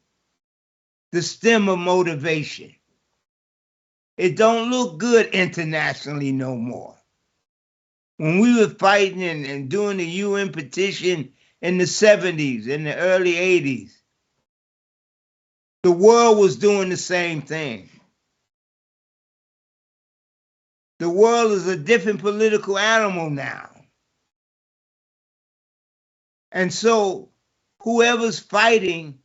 the stem of motivation. It don't look good internationally no more. When we were fighting and doing the UN petition in the 70s, in the early 80s, the world was doing the same thing. The world is a different political animal now. And so whoever's fighting,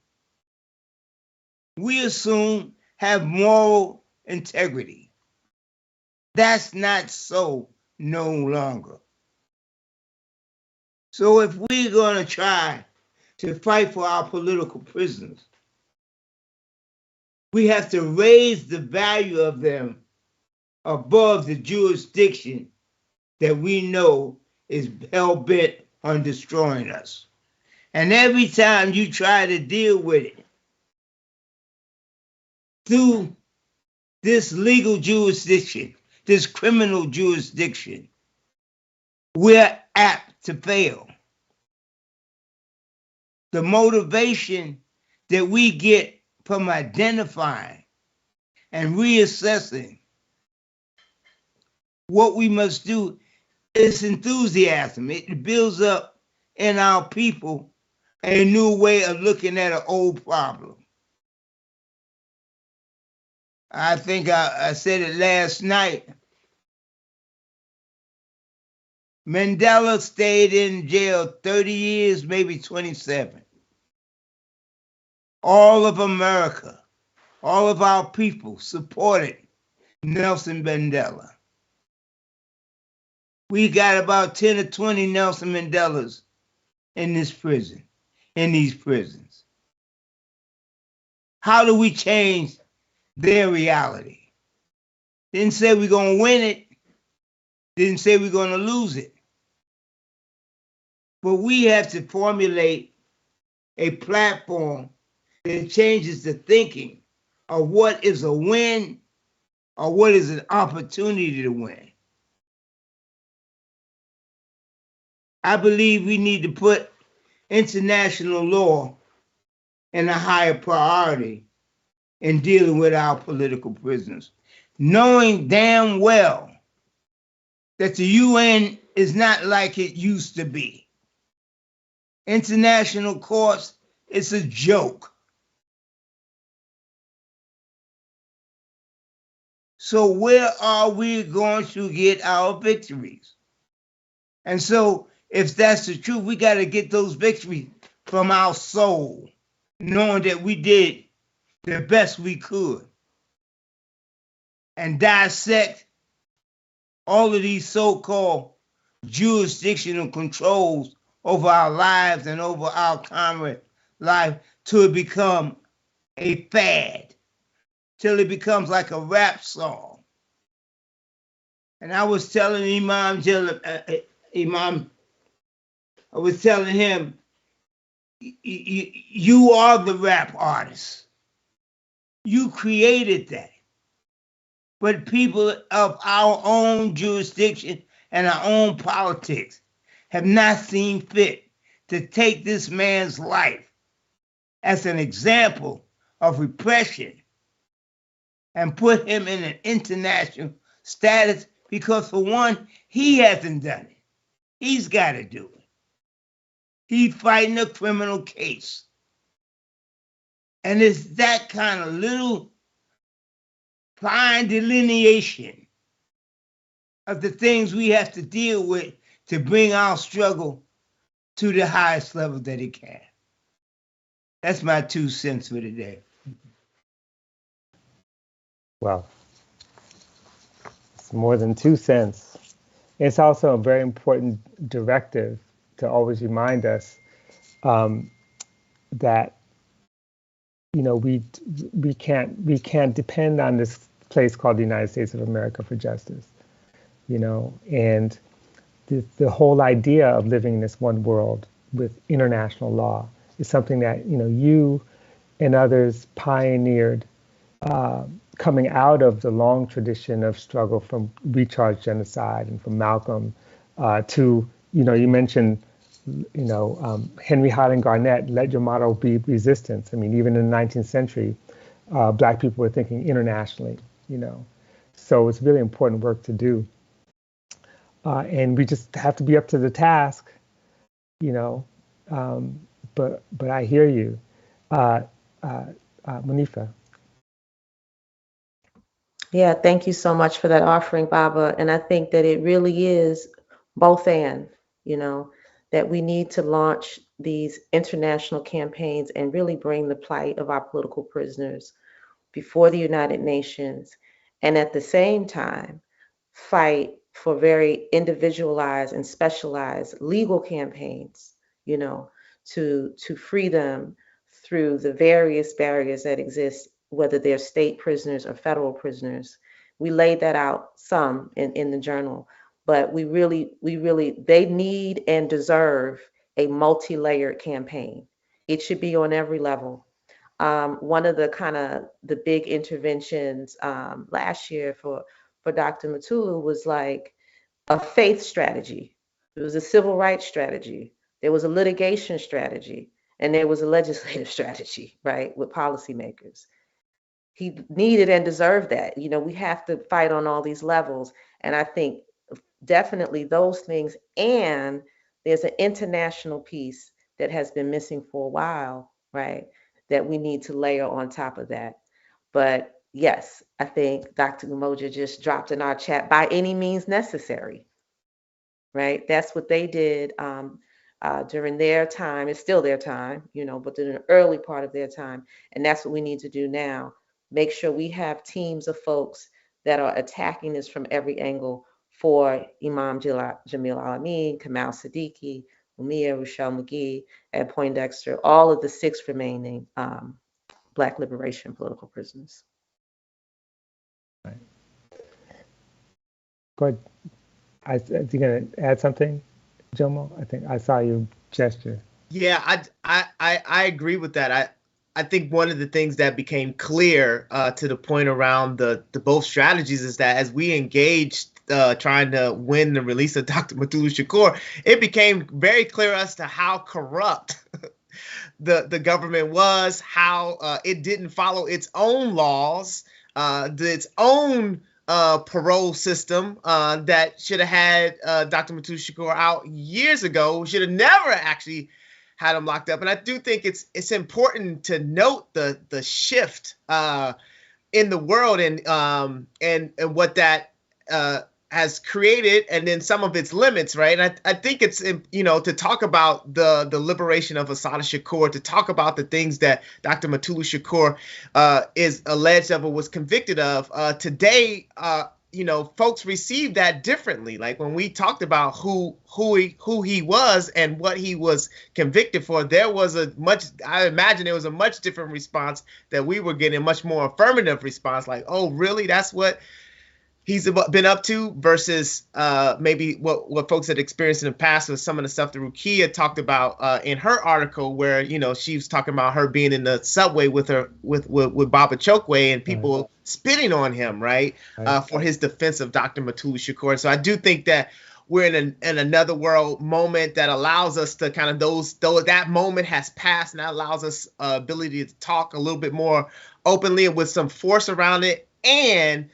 we assume have moral integrity. That's not so no longer. So if we're going to try to fight for our political prisoners, we have to raise the value of them above the jurisdiction that we know is hell-bent on destroying us. And every time you try to deal with it through this legal jurisdiction, this criminal jurisdiction, we're apt to fail. The motivation that we get from identifying and reassessing what we must do is enthusiasm. It builds up in our people a new way of looking at an old problem. I think I said it last night. Mandela stayed in jail 30 years, maybe 27. All of America, all of our people supported Nelson Mandela. We got about 10 or 20 Nelson Mandelas in this prison, in these prisons. How do we change their reality? Didn't say we're going to win it. Didn't say we're going to lose it. But we have to formulate a platform that changes the thinking of what is a win or what is an opportunity to win. I believe we need to put international law in a higher priority in dealing with our political prisoners, knowing damn well that the UN is not like it used to be. International courts, it's a joke. So where are we going to get our victories? And so if that's the truth, we got to get those victories from our soul, knowing that we did the best we could, and dissect all of these so-called jurisdictional controls over our lives and over our common life till it become a fad, till it becomes like a rap song. And I was telling Imam, I was telling him, you are the rap artist. You created that. But people of our own jurisdiction and our own politics have not seen fit to take this man's life as an example of repression and put him in an international status because, for one, he hasn't done it. He's got to do it. He's fighting a criminal case. And it's that kind of little fine delineation of the things we have to deal with to bring our struggle to the highest level that it can. That's my 2 cents for today. Well, it's more than 2 cents. It's also a very important directive to always remind us that we can't depend on this place called the United States of America for justice, and the whole idea of living in this one world with international law is something that you and others pioneered, coming out of the long tradition of struggle from recharge genocide and from Malcolm to you mentioned Henry Highland Garnett, let your motto be resistance. I mean, even in the 19th century, Black people were thinking internationally, So it's really important work to do. And we just have to be up to the task, but I hear you. Monifa. Yeah, thank you so much for that offering, Baba. And I think that it really is both and, that we need to launch these international campaigns and really bring the plight of our political prisoners before the United Nations. And at the same time, fight for very individualized and specialized legal campaigns, to free them through the various barriers that exist, whether they're state prisoners or federal prisoners. We laid that out some in the journal, but we really, they need and deserve a multi-layered campaign. It should be on every level. One of the big interventions last year for Dr. Mutulu was like a faith strategy. It was a civil rights strategy. There was a litigation strategy, and there was a legislative strategy, right, with policymakers. He needed and deserved that. We have to fight on all these levels. And I think definitely those things. And there's an international piece that has been missing for a while, right, that we need to layer on top of that. But yes, I think Dr. Umoja just dropped in our chat, by any means necessary, right? That's what they did during their time. It's still their time, but in the early part of their time. And that's what we need to do now. Make sure we have teams of folks that are attacking this from every angle for Imam Jamil Al-Amin, Kamal Siddiqui, Umia, Rochelle McGee, and Poindexter, all of the 6 remaining Black liberation political prisoners. Right. Go ahead. I you gonna add something, Jomo? I think I saw you gesture. Yeah, I agree with that. I think one of the things that became clear to the point around the both strategies is that as we engaged trying to win the release of Dr. Mutulu Shakur, it became very clear as to how corrupt the government was, how it didn't follow its own laws, its own parole system that should have had Dr. Mutulu Shakur out years ago. Should have never actually had him locked up. And I do think it's important to note the shift in the world and what that has created, and then some of its limits, right? And I think it's, to talk about the liberation of Assata Shakur, to talk about the things that Dr. Mutulu Shakur is alleged of or was convicted of. Today, folks receive that differently. Like when we talked about who he was and what he was convicted for, I imagine there was a much different response that we were getting, a much more affirmative response, like, oh, really? That's what he's been up to, versus maybe what folks had experienced in the past with some of the stuff that Rukia talked about in her article, where she was talking about her being in the subway with Baba Chokwe and people spitting on him, right. For his defense of Dr. Mutulu Shakur. So I do think that we're in another world moment that allows us to kind of that moment has passed, and that allows us ability to talk a little bit more openly and with some force around it. And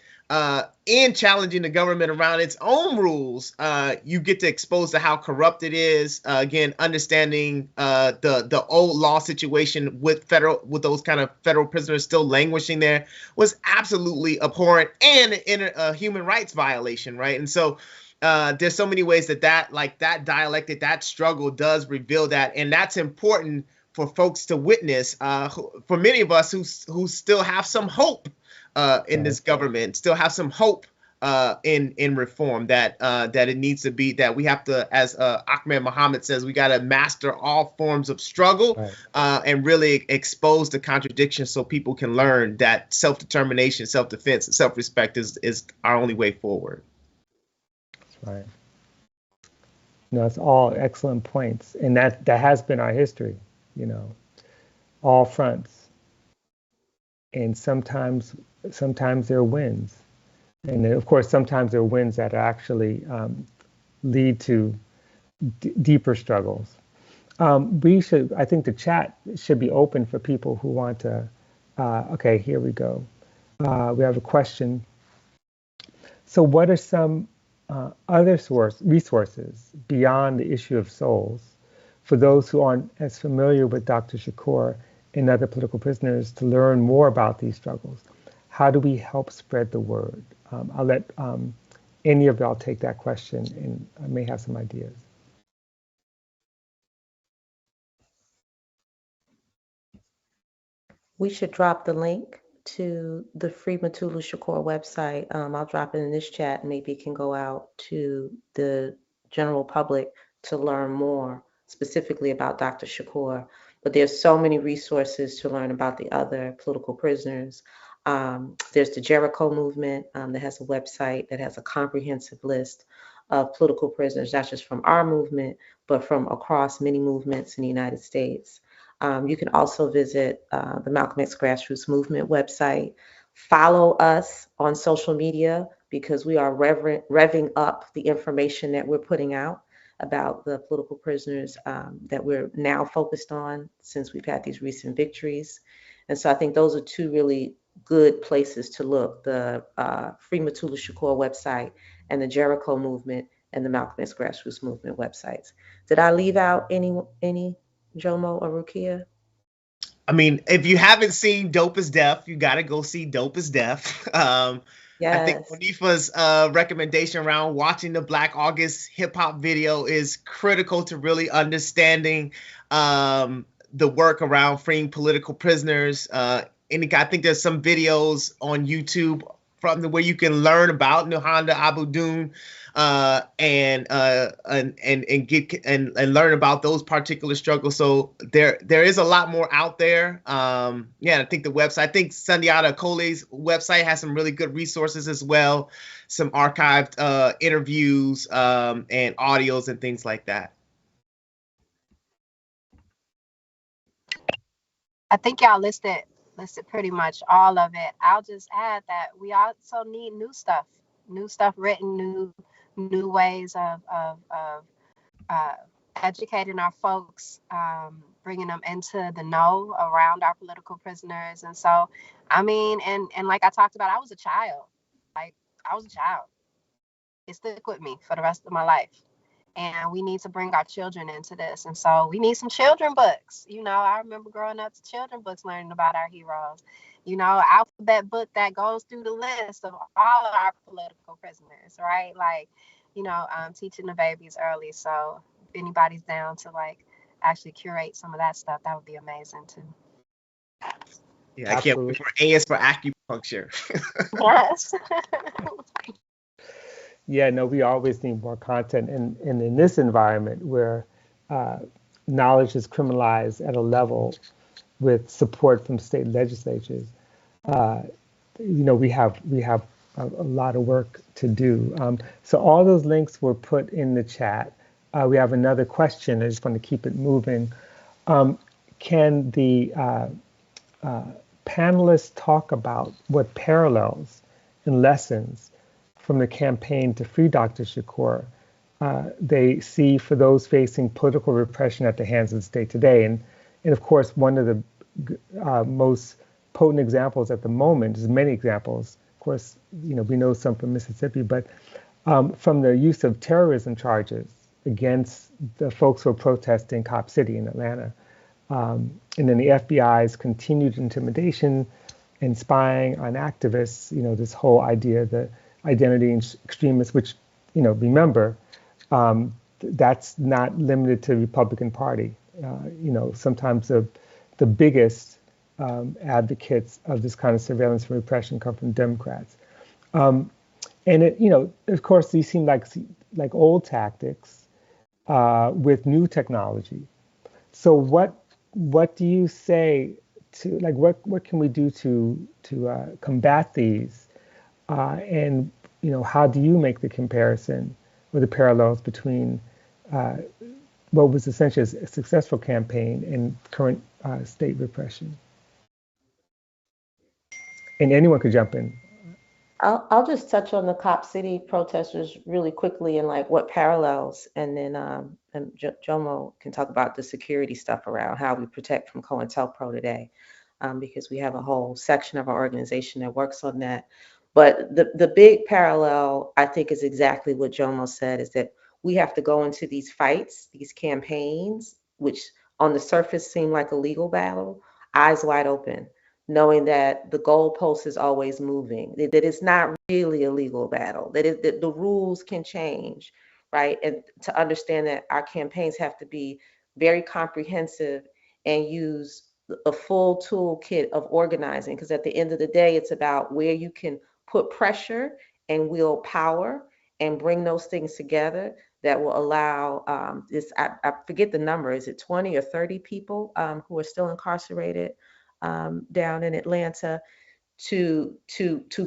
in challenging the government around its own rules, you get to expose to how corrupt it is. Again, understanding the old law situation with those kind of federal prisoners still languishing there was absolutely abhorrent and a human rights violation, right? And so there's so many ways that dialectic, that struggle does reveal that, and that's important for folks to witness. For many of us who still have some hope in this government, still have some hope in reform, that it needs to be, that we have to, as Ahmed Muhammad says, we got to master all forms of struggle, and really expose the contradictions so people can learn that self-determination, self-defense, and self-respect is our only way forward. That's right. No, it's all excellent points, and that has been our history, all fronts. And sometimes there are wins, and then, of course, sometimes there are wins that actually lead to deeper struggles. I think the chat should be open for people who want to. Okay, here we go. We have a question. So, what are some other resources beyond the issue of souls for those who aren't as familiar with Dr. Shakur and other political prisoners to learn more about these struggles? How do we help spread the word? I'll let any of y'all take that question, and I may have some ideas. We should drop the link to the Free Mutulu Shakur website. I'll drop it in this chat, and maybe it can go out to the general public to learn more specifically about Dr. Shakur. But there's so many resources to learn about the other political prisoners. There's the Jericho movement that has a website that has a comprehensive list of political prisoners, not just from our movement, but from across many movements in the United States. You can also visit the Malcolm X Grassroots Movement website. Follow us on social media, because we are revving up the information that we're putting out about the political prisoners that we're now focused on since we've had these recent victories. And so I think those are two really good places to look: the Free Mutulu Shakur website and the Jericho movement and the Malcolm X Grassroots Movement websites. Did I leave out any Jomo or Rukia? I mean, if you haven't seen Dope is Deaf, you got to go see Dope is Deaf. Yes. I think Monifa's recommendation around watching the Black August hip hop video is critical to really understanding the work around freeing political prisoners. And I think there's some videos on YouTube from the where you can learn about Nuhanda Abu-Dun and get and learn about those particular struggles. So there is a lot more out there. Yeah, I think the website, I think Sundiata Akole's website has some really good resources as well, some archived interviews and audios and things like that. I think y'all listed pretty much all of it. I'll just add that we also need new stuff written, new ways of uh, educating our folks, bringing them into the know around our political prisoners. And so, I mean, and like I talked about, I was a child. It stuck with me for the rest of my life. And we need to bring our children into this. And so we need some children books. I remember growing up to children books, learning about our heroes. Alphabet book that goes through the list of all of our political prisoners, right? Like, teaching the babies early. So if anybody's down to actually curate some of that stuff, that would be amazing too. Yeah, I can't wait for A is for acupuncture. Yes. Yeah, no, we always need more content. And in this environment where knowledge is criminalized at a level with support from state legislatures, we have a lot of work to do. So all those links were put in the chat. We have another question. I just want to keep it moving. Can the panelists talk about what parallels and lessons from the campaign to free Dr. Shakur they see for those facing political repression at the hands of the state today? And of course, one of the most potent examples at the moment, there's many examples, of course, we know some from Mississippi, but from the use of terrorism charges against the folks who are protesting Cop City in Atlanta. And then the FBI's continued intimidation and spying on activists, this whole idea that identity extremists, which, remember, that's not limited to the Republican Party. Sometimes the biggest advocates of this kind of surveillance and repression come from Democrats. And of course, these seem like old tactics with new technology. So what do you say to what can we do to combat these? And how do you make the comparison or the parallels between what was essentially a successful campaign and current state repression? And anyone could jump in. I'll just touch on the Cop City protesters really quickly and what parallels, and then Jomo can talk about the security stuff around how we protect from COINTELPRO today, because we have a whole section of our organization that works on that. But the big parallel, I think, is exactly what Jomo said, is that we have to go into these fights, these campaigns, which on the surface seem like a legal battle, eyes wide open, knowing that the goalpost is always moving, that it's not really a legal battle, that the rules can change, right? And to understand that our campaigns have to be very comprehensive and use a full toolkit of organizing, because at the end of the day, it's about where you can put pressure and wield power and bring those things together that will allow this, I forget the number, is it 20 or 30 people who are still incarcerated down in Atlanta, to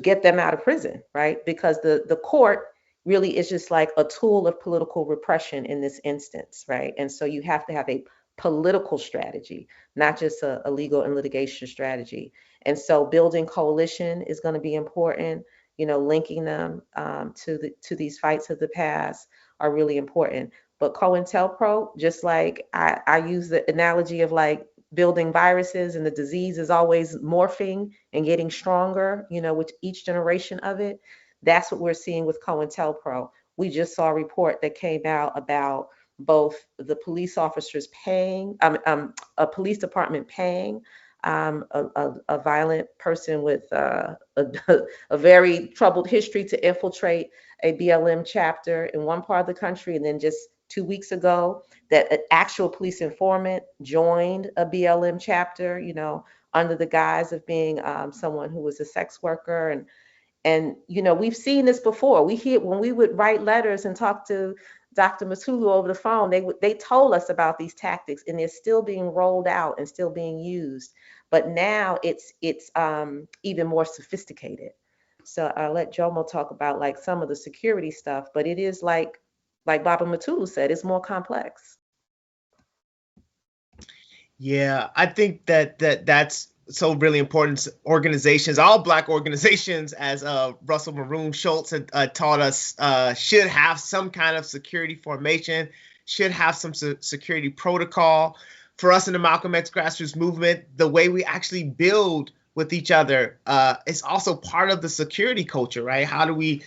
get them out of prison, right? Because the court really is just like a tool of political repression in this instance, right? And so you have to have a political strategy, not just a legal and litigation strategy. And so building coalition is going to be important. Linking them to these fights of the past are really important. But COINTELPRO, just like I use the analogy of building viruses, and the disease is always morphing and getting stronger, with each generation of it. That's what we're seeing with COINTELPRO. We just saw a report that came out about both the police officers paying, a police department paying a violent person with a very troubled history to infiltrate a BLM chapter in one part of the country, and then just 2 weeks ago that an actual police informant joined a BLM chapter, under the guise of being someone who was a sex worker. And, we've seen this before. We hear when we would write letters and talk to Dr. Mutulu over the phone, they told us about these tactics, and they're still being rolled out and still being used. But now it's even more sophisticated. So I'll let Jomo talk about like some of the security stuff, but it is like Baba Mutulu said, it's more complex. Yeah, I think that's so really important. Organizations, all Black organizations, as Russell Maroon Schultz had taught us, should have some kind of security formation, should have some security protocol. For us in the Malcolm X grassroots movement, the way we actually build with each other is also part of the security culture, right? How do we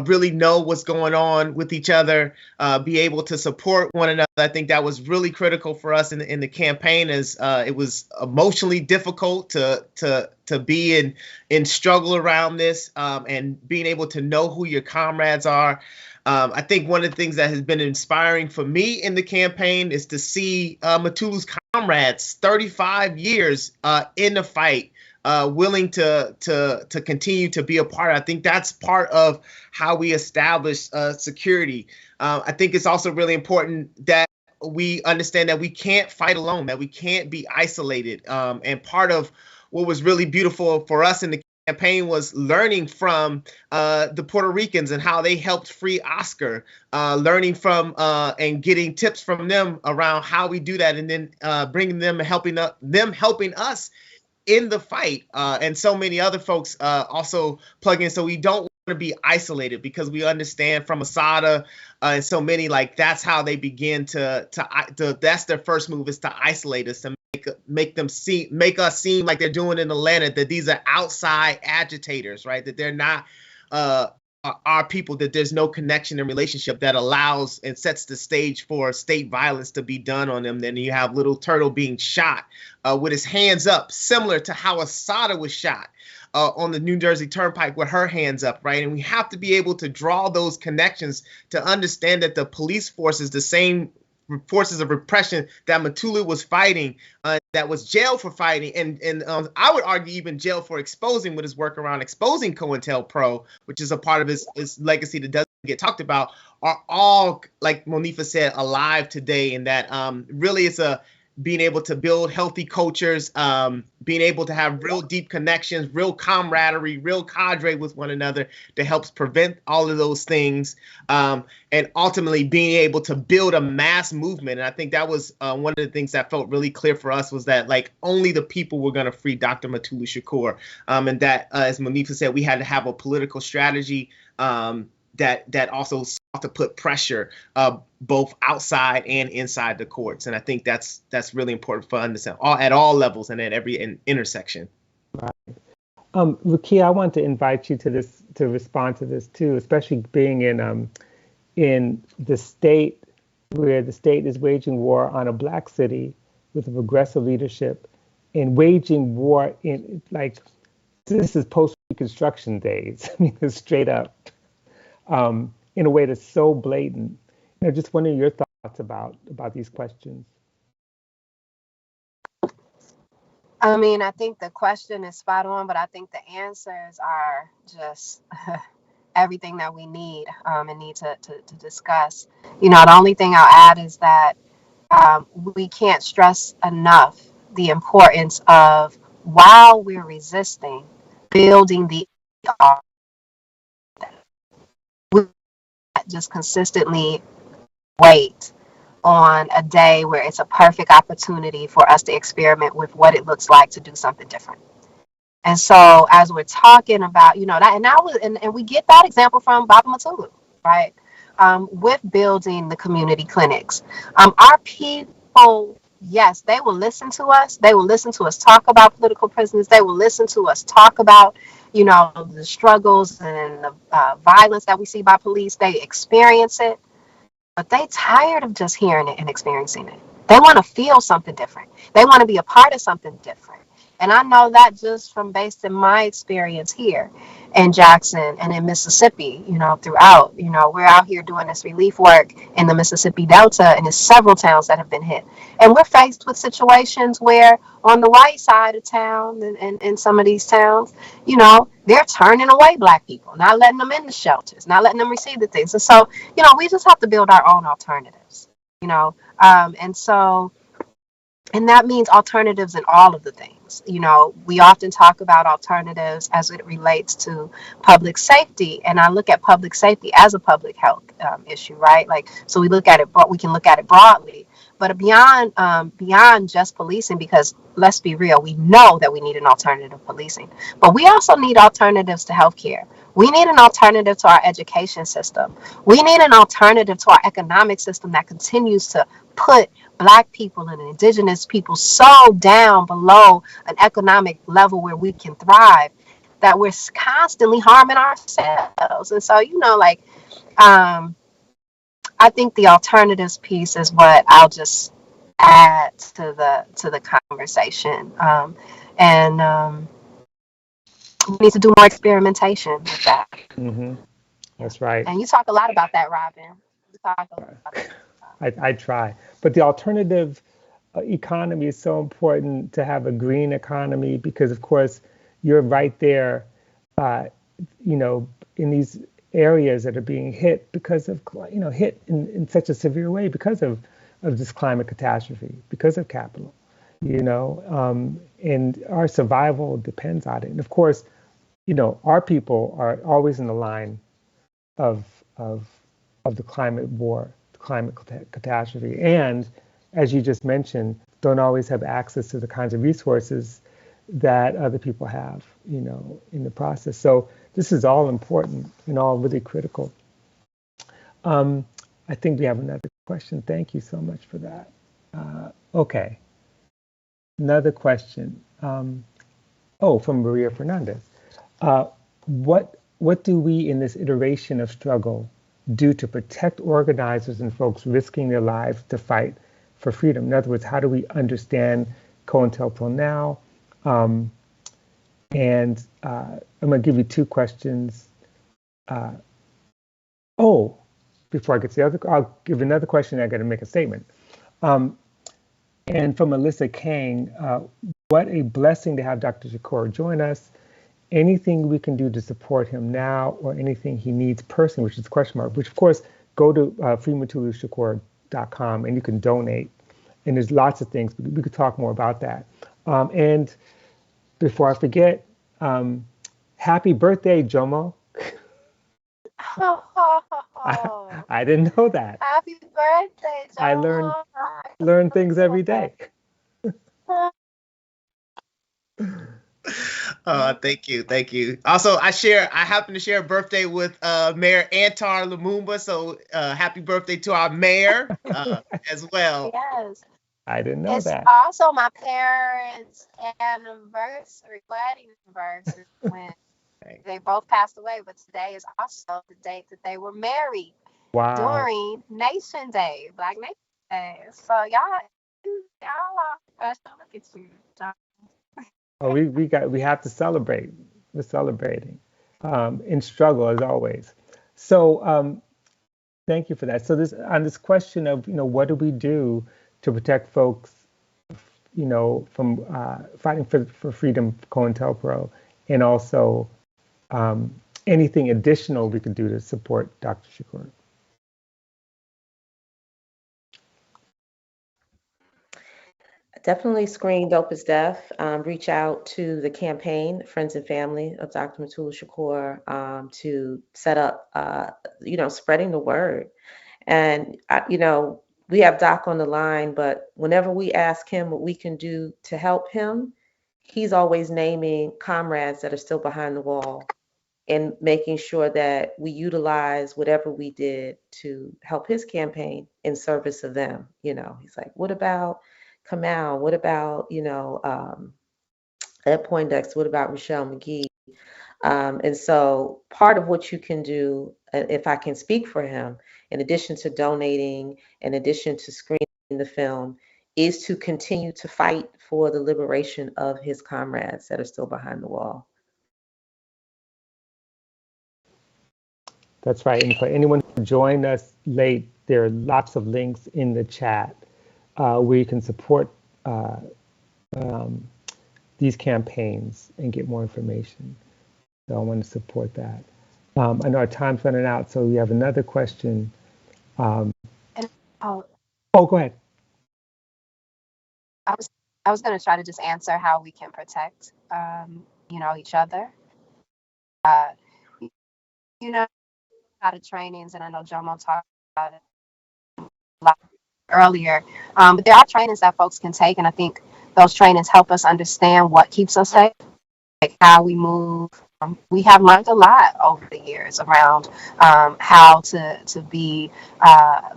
really know what's going on with each other, be able to support one another? I think that was really critical for us in the campaign, as it was emotionally difficult to be in struggle around this, and being able to know who your comrades are. I think one of the things that has been inspiring for me in the campaign is to see Mutulu's comrades, 35 years in the fight, willing to continue to be a part. I think that's part of how we establish security. I think it's also really important that we understand that we can't fight alone, that we can't be isolated. And part of what was really beautiful for us in the campaign was learning from the Puerto Ricans and how they helped free Oscar, learning from and getting tips from them around how we do that, and then bringing them and helping us in the fight, and so many other folks also plug in. So we don't want to be isolated, because we understand from Asada and so many, like, that's how they begin to that's their first move, is to isolate us, to make us seem like they're doing in Atlanta, that these are outside agitators, right? That they're not our people, that there's no connection and relationship that allows and sets the stage for state violence to be done on them. Then you have Little Turtle being shot with his hands up, similar to how Asada was shot on the New Jersey Turnpike with her hands up, right? And we have to be able to draw those connections to understand that the police force is the same forces of repression that Mutulu was fighting, that was jailed for fighting, and I would argue even jailed for exposing, with his work around exposing COINTELPRO, which is a part of his legacy that doesn't get talked about, are all, like Monifa said, alive today. And that really is being able to build healthy cultures, being able to have real deep connections, real camaraderie, real cadre with one another, that helps prevent all of those things, and ultimately being able to build a mass movement. And I think that was one of the things that felt really clear for us, was that, like, only the people were going to free Dr. Mutulu Shakur, and that, as Monifa said, we had to have a political strategy that also sought to put pressure both outside and inside the courts. And I think that's really important for understand at all levels and at every intersection. Right. Rukia, I want to invite you to respond to this too, especially being in the state where the state is waging war on a Black city with a progressive leadership, and waging war in, like, this is post-Reconstruction days. I mean, it's straight up. In a way that's so blatant. Just wondering your thoughts about these questions. I mean, I think the question is spot on, but I think the answers are just everything that we need and need to discuss. The only thing I'll add is that we can't stress enough the importance of, while we're resisting, building the just consistently wait on a day where it's a perfect opportunity for us to experiment with what it looks like to do something different. And so, as we're talking about, and we get that example from Baba Mutulu, right? With building the community clinics, our people, yes, they will listen to us. They will listen to us talk about political prisoners. They will listen to us talk about the struggles and the violence that we see by police. They experience it, but they tired of just hearing it and experiencing it. They want to feel something different. They want to be a part of something different. And I know that just from based in my experience here in Jackson and in Mississippi, throughout. We're out here doing this relief work in the Mississippi Delta, and there's several towns that have been hit. And we're faced with situations where on the white side of town and in some of these towns, they're turning away Black people, not letting them in the shelters, not letting them receive the things. And so, we just have to build our own alternatives, and so and that means alternatives in all of the things. We often talk about alternatives as it relates to public safety, and I look at public safety as a public health issue, right? Like, so we look at it, but we can look at it broadly, but beyond just policing, because let's be real, we know that we need an alternative to policing, but we also need alternatives to healthcare. We need an alternative to our education system. We need an alternative to our economic system that continues to put Black people and indigenous people so down below an economic level where we can thrive that we're constantly harming ourselves. And so, I think the alternatives piece is what I'll just add to the conversation. And we need to do more experimentation with that. Mm-hmm. That's right. And you talk a lot about that, Robin. You talk a lot about that. I try. But the alternative economy is so important, to have a green economy, because, of course, you're right there, in these areas that are being hit because of, hit in such a severe way because of this climate catastrophe, because of capital, and our survival depends on it. And of course, our people are always in the line of the climate war, the climate catastrophe, and as you just mentioned, don't always have access to the kinds of resources that other people have, in the process. So this is all important and all really critical. I think we have another question. Thank you so much for that. Okay, another question. From Maria Fernandez. What do we in this iteration of struggle do to protect organizers and folks risking their lives to fight for freedom? In other words, how do we understand COINTELPRO now? And I'm going to give you two questions. Before I get to the other, I'll give another question. I got to make a statement. And from Alyssa Kang, what a blessing to have Dr. Shakur join us. Anything we can do to support him now, or anything he needs personally, which is a question mark, which of course, go to freemutuluShakur.com and you can donate. And there's lots of things. We could talk more about that. And before I forget, happy birthday, Jomo. I didn't know that. Happy birthday, Jomo. I learn things every day. Thank you. Also, I happen to share a birthday with Mayor Antar Lumumba, so happy birthday to our mayor as well. Yes. I didn't know that. It's also my parents' anniversary, wedding anniversary, when they both passed away, but today is also the date that they were married. Wow. During Nation Day, Black Nation Day. So y'all are special. Look at you, John. Oh, we have to celebrate. We're celebrating in struggle as always. So thank you for that. So on this question of what do we do to protect folks from fighting for freedom, COINTELPRO, and also anything additional we could do to support Dr. Shakur. Definitely screen Dope is Deaf. Reach out to the campaign, friends and family of Dr. Mutulu Shakur, to set up, spreading the word. And, we have Doc on the line, but whenever we ask him what we can do to help him, he's always naming comrades that are still behind the wall and making sure that we utilize whatever we did to help his campaign in service of them. He's like, what about Kamal? What about, Ed Poindexter? What about Rochelle McGee? And so part of what you can do, if I can speak for him, in addition to donating, in addition to screening the film, is to continue to fight for the liberation of his comrades that are still behind the wall. That's right. And for anyone who joined us late, there are lots of links in the chat where you can support these campaigns and get more information. So I want to support that. I know our time's running out, so we have another question. And Oh, go ahead. I was going to try to just answer how we can protect, each other. A lot of trainings, and I know Jomo talked about it a lot earlier. But there are trainings that folks can take, and I think those trainings help us understand what keeps us safe, like how we move. We have learned a lot over the years around how to be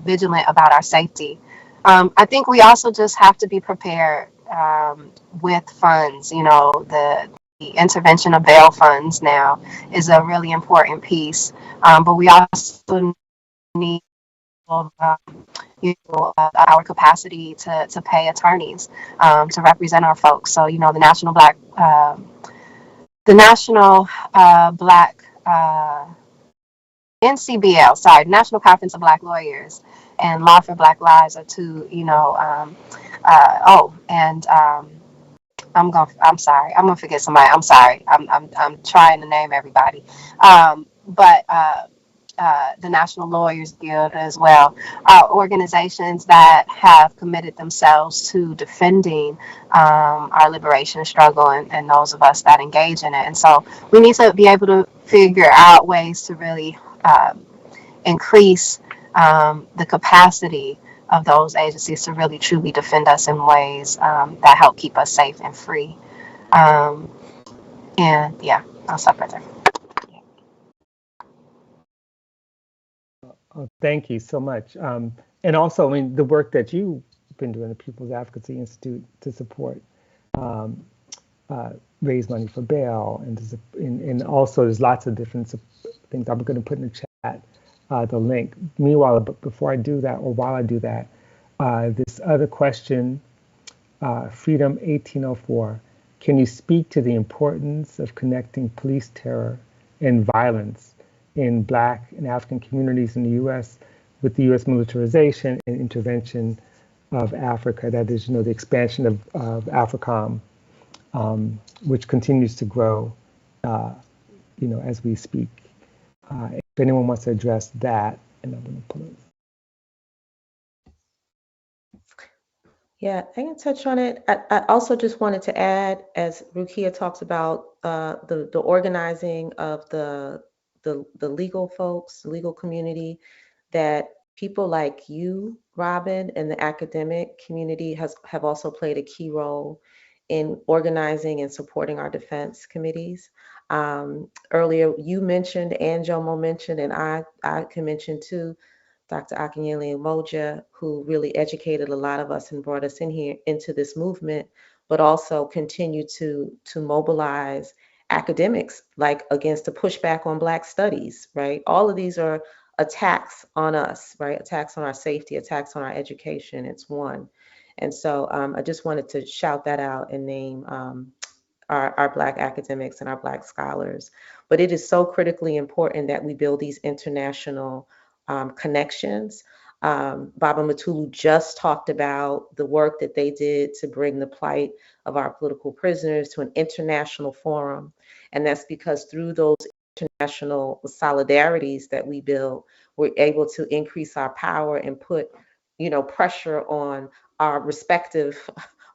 vigilant about our safety. I think we also just have to be prepared with funds. The intervention of bail funds now is a really important piece, but we also need our capacity to pay attorneys to represent our folks. So the National Black NCBL, sorry, National Conference of Black Lawyers and Law for Black Lives are two, I'm sorry, I'm gonna forget somebody. I'm sorry. I'm trying to name everybody. But the National Lawyers Guild as well are organizations that have committed themselves to defending our liberation struggle and those of us that engage in it. And so we need to be able to figure out ways to really increase the capacity of those agencies to really truly defend us in ways that help keep us safe and free. And yeah, I'll stop right there. Oh, thank you so much. And also, I mean, the work that you've been doing at the People's Advocacy Institute to support, raise money for bail, and also there's lots of different things I'm going to put in the chat, the link. Meanwhile, before I do that, or while I do that, this other question, Freedom 1804, can you speak to the importance of connecting police terror and violence in Black and African communities in the U.S. with the U.S. militarization and intervention of Africa? That is, the expansion of AFRICOM, which continues to grow, as we speak. If anyone wants to address that, and I'm going to pull it. Yeah, I can touch on it. I also just wanted to add, as Rukia talks about the organizing of the legal folks, the legal community, that people like you, Robin, and the academic community have also played a key role in organizing and supporting our defense committees. Earlier, you mentioned, and Jomo mentioned, and I can mention too, Dr. Akinyele Umoja, who really educated a lot of us and brought us in here into this movement, but also continue to mobilize academics, like against the pushback on Black studies, right? All of these are attacks on us, right? Attacks on our safety, attacks on our education. It's one. And so I just wanted to shout that out and name our Black academics and our Black scholars. But it is so critically important that we build these international connections. Baba Mutulu just talked about the work that they did to bring the plight of our political prisoners to an international forum. And that's because through those international solidarities that we build, we're able to increase our power and put, pressure on our respective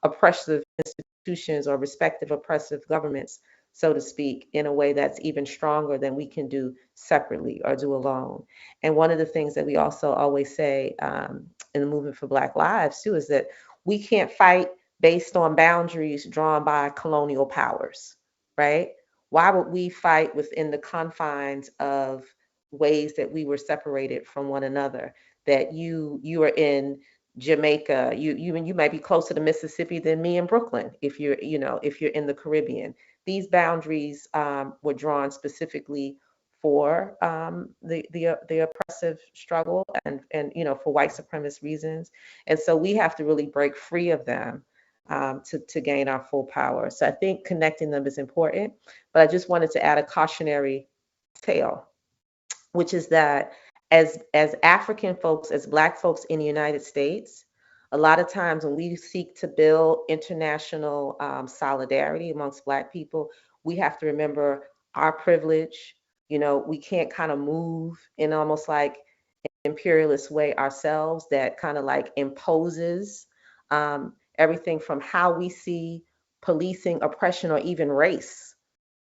oppressive institutions or respective oppressive governments, so to speak, in a way that's even stronger than we can do separately or do alone. And one of the things that we also always say in the movement for Black Lives too is that we can't fight based on boundaries drawn by colonial powers, right? Why would we fight within the confines of ways that we were separated from one another? That you are in Jamaica, you might be closer to Mississippi than me in Brooklyn if you're in the Caribbean. These boundaries were drawn specifically for the oppressive struggle and for white supremacist reasons. And so we have to really break free of them to gain our full power. So I think connecting them is important, but I just wanted to add a cautionary tale, which is that as African folks, as Black folks in the United States, a lot of times when we seek to build international solidarity amongst Black people, we have to remember our privilege. We can't kind of move in almost like an imperialist way ourselves that kind of like imposes everything from how we see policing, oppression, or even race.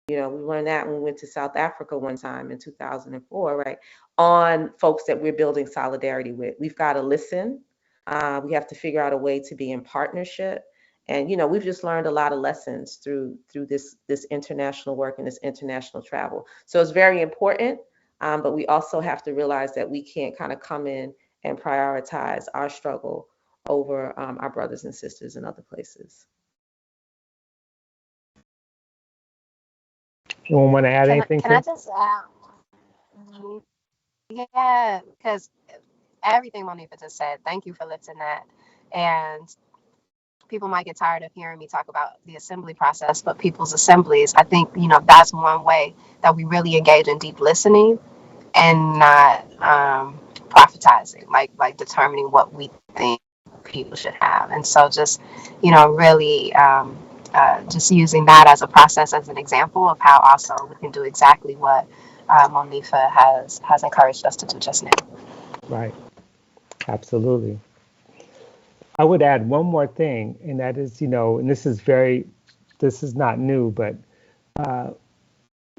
We learned that when we went to South Africa one time in 2004, right? On folks that we're building solidarity with. We've got to listen. We have to figure out a way to be in partnership. And, we've just learned a lot of lessons through this international work and this international travel. So it's very important, but we also have to realize that we can't kind of come in and prioritize our struggle over our brothers and sisters in other places. Anyone want to add anything? Can I just yeah, because everything Monifa just said, thank you for lifting that. And people might get tired of hearing me talk about the assembly process, but people's assemblies, I think, that's one way that we really engage in deep listening and not prophetizing, like determining what we think people should have. And so just, really just using that as a process, as an example of how also we can do exactly what Monifa has encouraged us to do just now. Right. Absolutely. I would add one more thing, and that is, and this is not new, but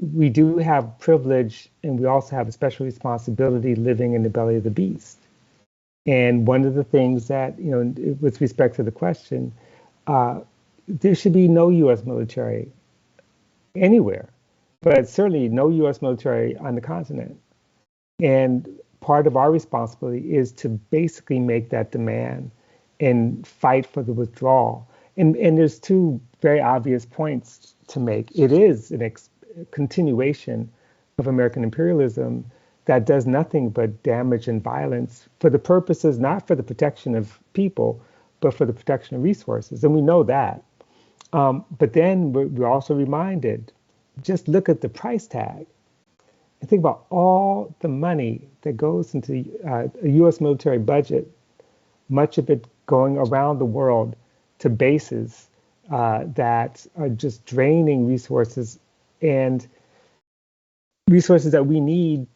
we do have privilege and we also have a special responsibility living in the belly of the beast. And one of the things that, with respect to the question, there should be no U.S. military anywhere, but certainly no U.S. military on the continent. And part of our responsibility is to basically make that demand and fight for the withdrawal. And there's two very obvious points to make. It is a continuation of American imperialism that does nothing but damage and violence for the purposes, not for the protection of people, but for the protection of resources. And we know that. But then we're also reminded, just look at the price tag and think about all the money that goes into a U.S. military budget, much of it going around the world to bases that are just draining resources and resources that we need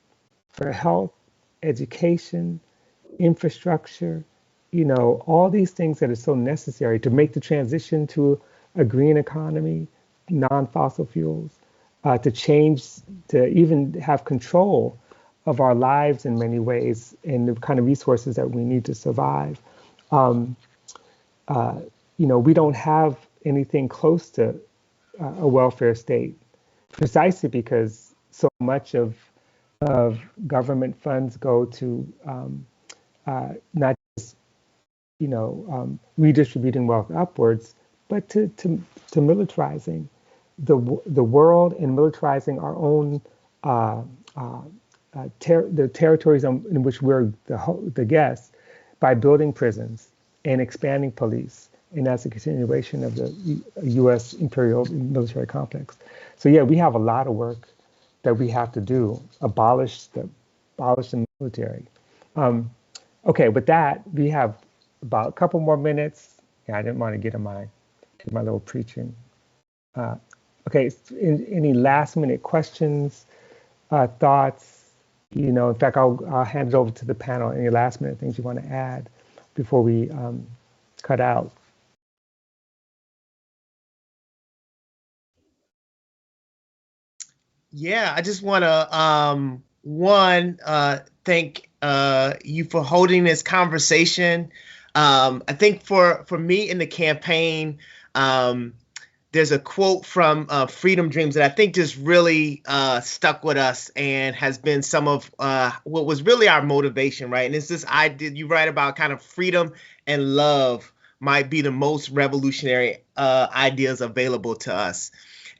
for health, education, infrastructure, all these things that are so necessary to make the transition to a green economy, non-fossil fuels, to change, to even have control of our lives in many ways and the kind of resources that we need to survive. We don't have anything close to a welfare state, precisely because so much of government funds go to not just redistributing wealth upwards, but to militarizing the world and militarizing our own the territories in which we're the guests by building prisons and expanding police. And that's a continuation of the U.S. imperial military complex. So yeah, we have a lot of work that we have to do. Abolish the military. Okay, with that, we have about a couple more minutes. Yeah, I didn't want to get in my little preaching. Okay, any last minute questions, thoughts? In fact, I'll hand it over to the panel. Any last minute things you want to add before we cut out? Yeah, I just want to thank you for holding this conversation. I think for me in the campaign, there's a quote from Freedom Dreams that I think just really stuck with us and has been some of what was really our motivation, right? And it's this idea you write about kind of freedom and love might be the most revolutionary ideas available to us.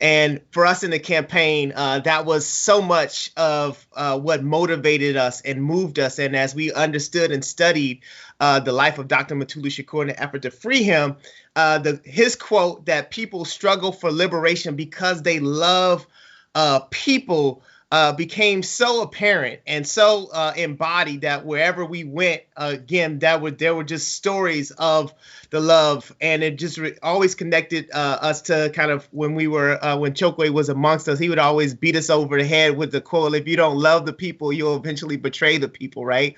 And for us in the campaign, that was so much of what motivated us and moved us. And as we understood and studied the life of Dr. Mutulu Shakur in the effort to free him, his quote that people struggle for liberation because they love people became so apparent and so embodied that wherever we went, again, there were just stories of the love, and it just always connected us to kind of when Chokwe was amongst us. He would always beat us over the head with the quote, "If you don't love the people, you'll eventually betray the people," right?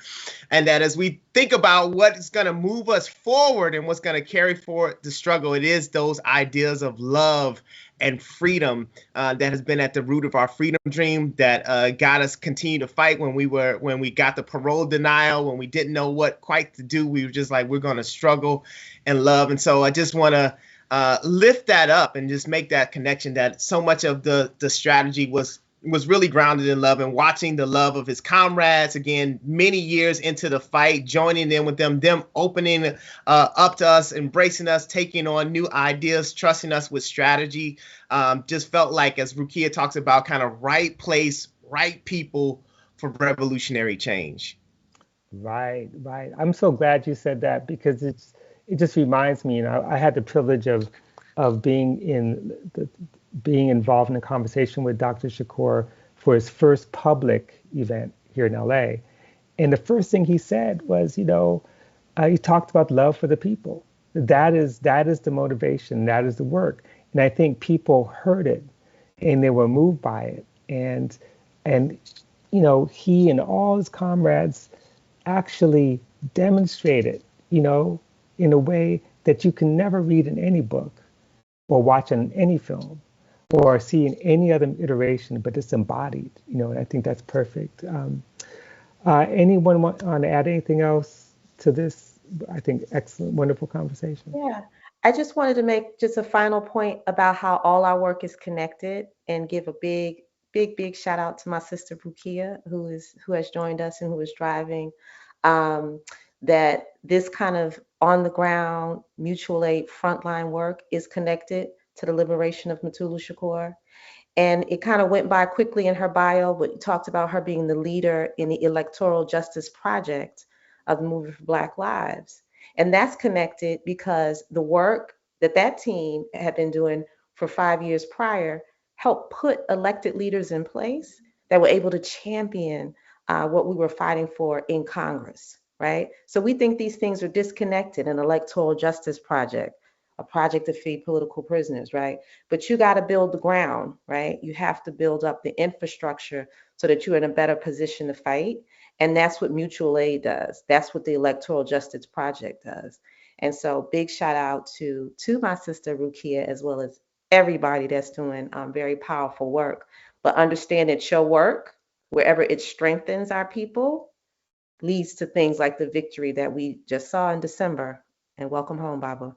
And that as we think about what is going to move us forward and what's going to carry forward the struggle, it is those ideas of love and freedom that has been at the root of our freedom dream, that got us continue to fight when we got the parole denial, when we didn't know what quite to do. We were just like, we're going to struggle and love. And so I just want to lift that up and just make that connection, that so much of the strategy was really grounded in love, and watching the love of his comrades, again, many years into the fight, joining in with them opening up to us, embracing us, taking on new ideas, trusting us with strategy. Just felt like, as Rukia talks about, kind of right place, right people for revolutionary change. Right. I'm so glad you said that, because it just reminds me, I had the privilege of being involved in a conversation with Dr. Shakur for his first public event here in LA. And the first thing he said was, he talked about love for the people. That is the motivation, that is the work. And I think people heard it and they were moved by it. And he and all his comrades actually demonstrated, in a way that you can never read in any book or watch in any film or see in any other iteration, but it's embodied, and I think that's perfect. Anyone want to add anything else to this? I think excellent, wonderful conversation. Yeah, I just wanted to make just a final point about how all our work is connected, and give a big shout out to my sister Rukia, who has joined us and who is driving. That this kind of on the ground mutual aid frontline work is connected to the liberation of Mutulu Shakur. And it kind of went by quickly in her bio, but talked about her being the leader in the Electoral Justice Project of the Movement for Black Lives. And that's connected because the work that team had been doing for 5 years prior helped put elected leaders in place that were able to champion what we were fighting for in Congress, right? So we think these things are disconnected: an electoral justice project, a project to free political prisoners, right? But you got to build the ground, right? You have to build up the infrastructure so that you're in a better position to fight. And that's what mutual aid does. That's what the Electoral Justice Project does. And so big shout out to my sister Rukia, as well as everybody that's doing very powerful work. But understand that your work, wherever it strengthens our people, leads to things like the victory that we just saw in December. And welcome home, Baba.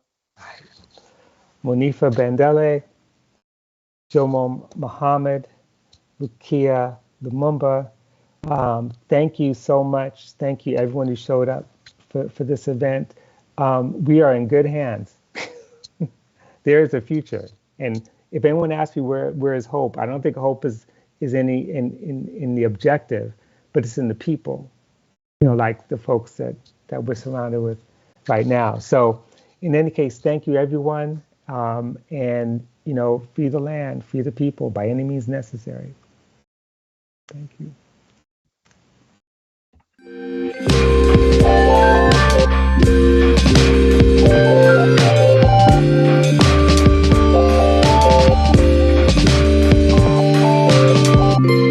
Monifa Bandele, Jomo Muhammad, Rukia, Lumumba, thank you so much. Thank you everyone who showed up for this event. We are in good hands. There is a future. And if anyone asks me where is hope, I don't think hope is in the objective, but it's in the people, like the folks that we're surrounded with right now. So in any case, thank you everyone. And free the land, free the people by any means necessary. Thank you.